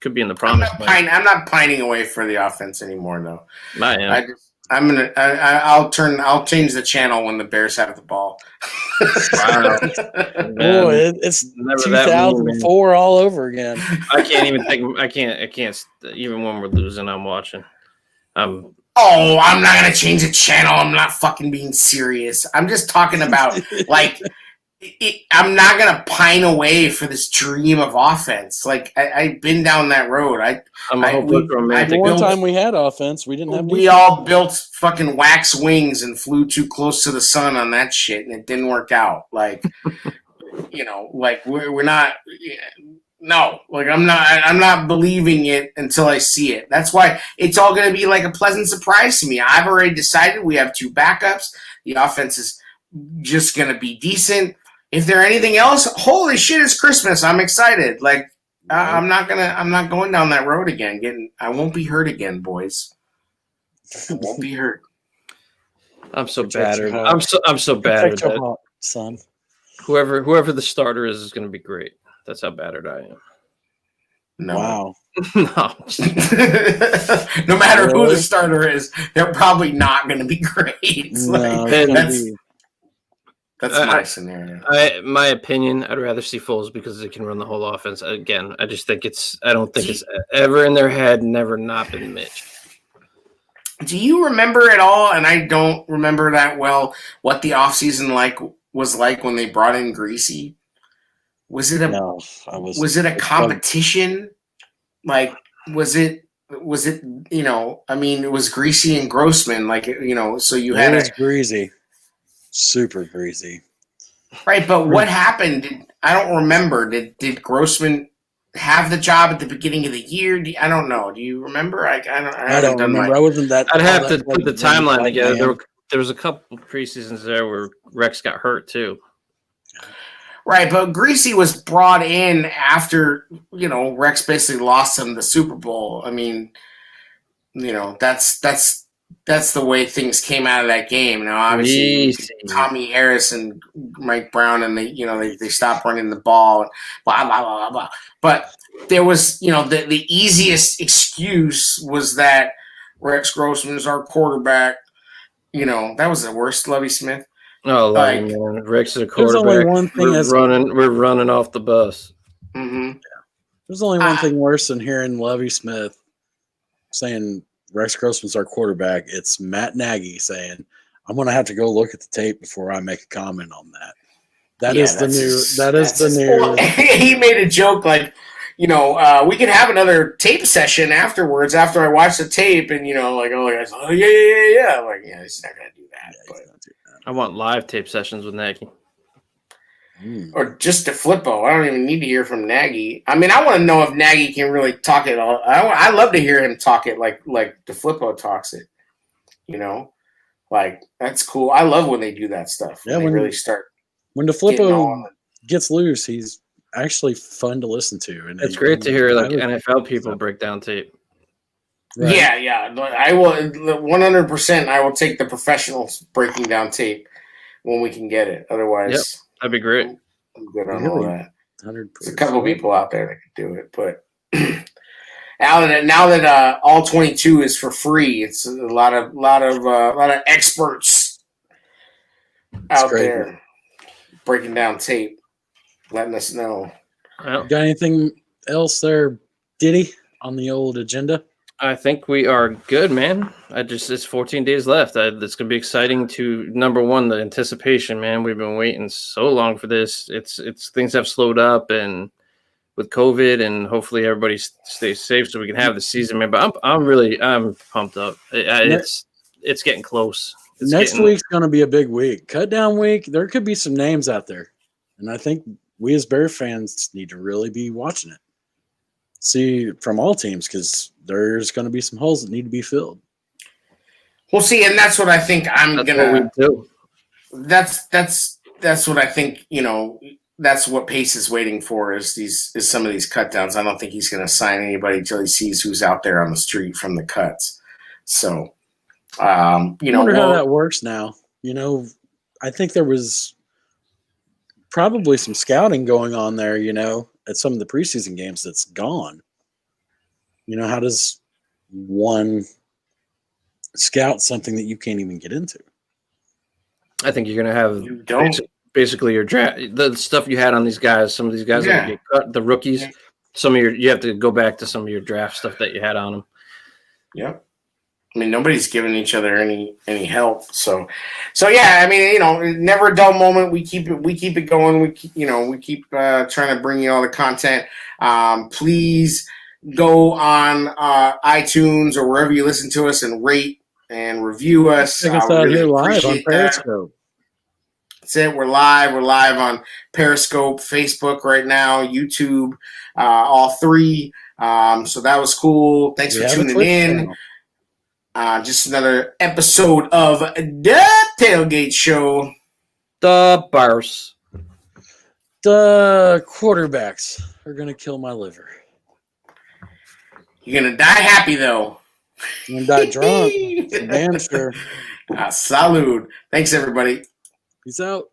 could be in the promise. I'm not pining away for the offense anymore, though. I am. I'll change the channel when the Bears have the ball. Wow. Boy, it's 2004 all over again. I can't even think. I can't. Even when we're losing, I'm watching. I'm not gonna change the channel. I'm not fucking being serious. I'm just talking about I'm not gonna pine away for this dream of offense. I've been down that road. One time we had offense, we didn't have. We all built fucking wax wings and flew too close to the sun on that shit, and it didn't work out. We're not. No, I'm not believing it until I see it. That's why it's all gonna be like a pleasant surprise to me. I've already decided we have 2 backups. The offense is just gonna be decent. If there's anything else, holy shit, it's Christmas. I'm excited. I'm not going down that road again. I won't be hurt again, boys. I won't be hurt. I'm so battered. I'm so battered. Son. Whoever the starter is going to be great. That's how battered I am. No. Wow. No. No matter who the starter is, they're probably not going to be great. That's my scenario. My opinion, I'd rather see Foles because they can run the whole offense. Again, I just think I don't think it's ever in their head, never not been Mitch. Do you remember at all, and I don't remember that well, what the offseason was like when they brought in Greasy? Was it a competition? Was it it was Greasy and Grossman, so you had it was Greasy. Super greasy. Right, but what happened? I don't remember. Did Grossman have the job at the beginning of the year? I don't know. Do you remember? I don't remember. I wasn't that. I'd have to put the timeline together. There was a couple preseasons there where Rex got hurt too. Right, but Greasy was brought in after Rex basically lost him the Super Bowl. I mean, that's the way things came out of that game. Now, obviously, Tommy Harris and Mike Brown, and they stopped running the ball, blah blah blah blah. But there was, the easiest excuse was that Rex Grossman is our quarterback. that was the worst, Lovey Smith. Oh, Like, man. Rex is a There's only quarterback. one thing We're running off the bus. mm-hmm. There's only one thing worse than hearing Lovey Smith saying Rex Grossman's our quarterback. It's Matt Nagy saying, "I'm going to have to go look at the tape before I make a comment on that." That is the new. Well, he made a joke like, we could have another tape session afterwards after I watch the tape, and like, oh, guys, oh yeah. I'm like, yeah, he's not going to do that. Yeah, but I want live tape sessions with Nagy. Or just DeFlippo. I don't even need to hear from Nagy. I mean, I want to know if Nagy can really talk it all. I love to hear him talk it like DeFlippo talks it. Like, that's cool. I love when they do that stuff. When they really start. When DeFlippo gets loose, he's actually fun to listen to. And it's great to hear NFL people break down tape. Right. Yeah. I will 100%. I will take the professionals breaking down tape when we can get it. Otherwise, that'd be great. I'm good on all that. 100%. There's a couple people out there that can do it, but now that all 22 is for free, it's a lot of experts out there breaking down tape, letting us know. Got anything else there, Diddy, on the old agenda? I think we are good, man. It's 14 days left. It's going to be exciting to, number one, the anticipation, man. We've been waiting so long for this. It's things have slowed up, and with COVID, and hopefully everybody stays safe so we can have the season, man. But I'm pumped up. It's getting close. Next week's going to be a big week. Cut down week. There could be some names out there, and I think we as Bear fans need to really be watching it. See from all teams, because there's going to be some holes that need to be filled. We'll see, and that's what I think I'm gonna do. That's what I think. That's what Pace is waiting for is some of these cut downs. I don't think he's going to sign anybody until he sees who's out there on the street from the cuts. So, I wonder how that works now. I think there was probably some scouting going on there. At some of the preseason games that's gone. How does one scout something that you can't even get into? I think you're going to have basically your draft, the stuff you had on these guys. Some of these guys that get cut, the rookies. Yeah. You have to go back to some of your draft stuff that you had on them. Yep. I mean, nobody's giving each other any help. So yeah. I mean, never a dull moment. We keep it going. We keep trying to bring you all the content. Please go on iTunes or wherever you listen to us and rate and review us. Check us out here live on Periscope. That's it. We're live. We're live on Periscope, Facebook right now, YouTube, all three. So that was cool. Thanks for tuning in. Just another episode of the TailGate Show. The Bears. The quarterbacks are going to kill my liver. You're going to die happy, though. I'm going to die drunk. Damn sure. Salud. Thanks, everybody. Peace out.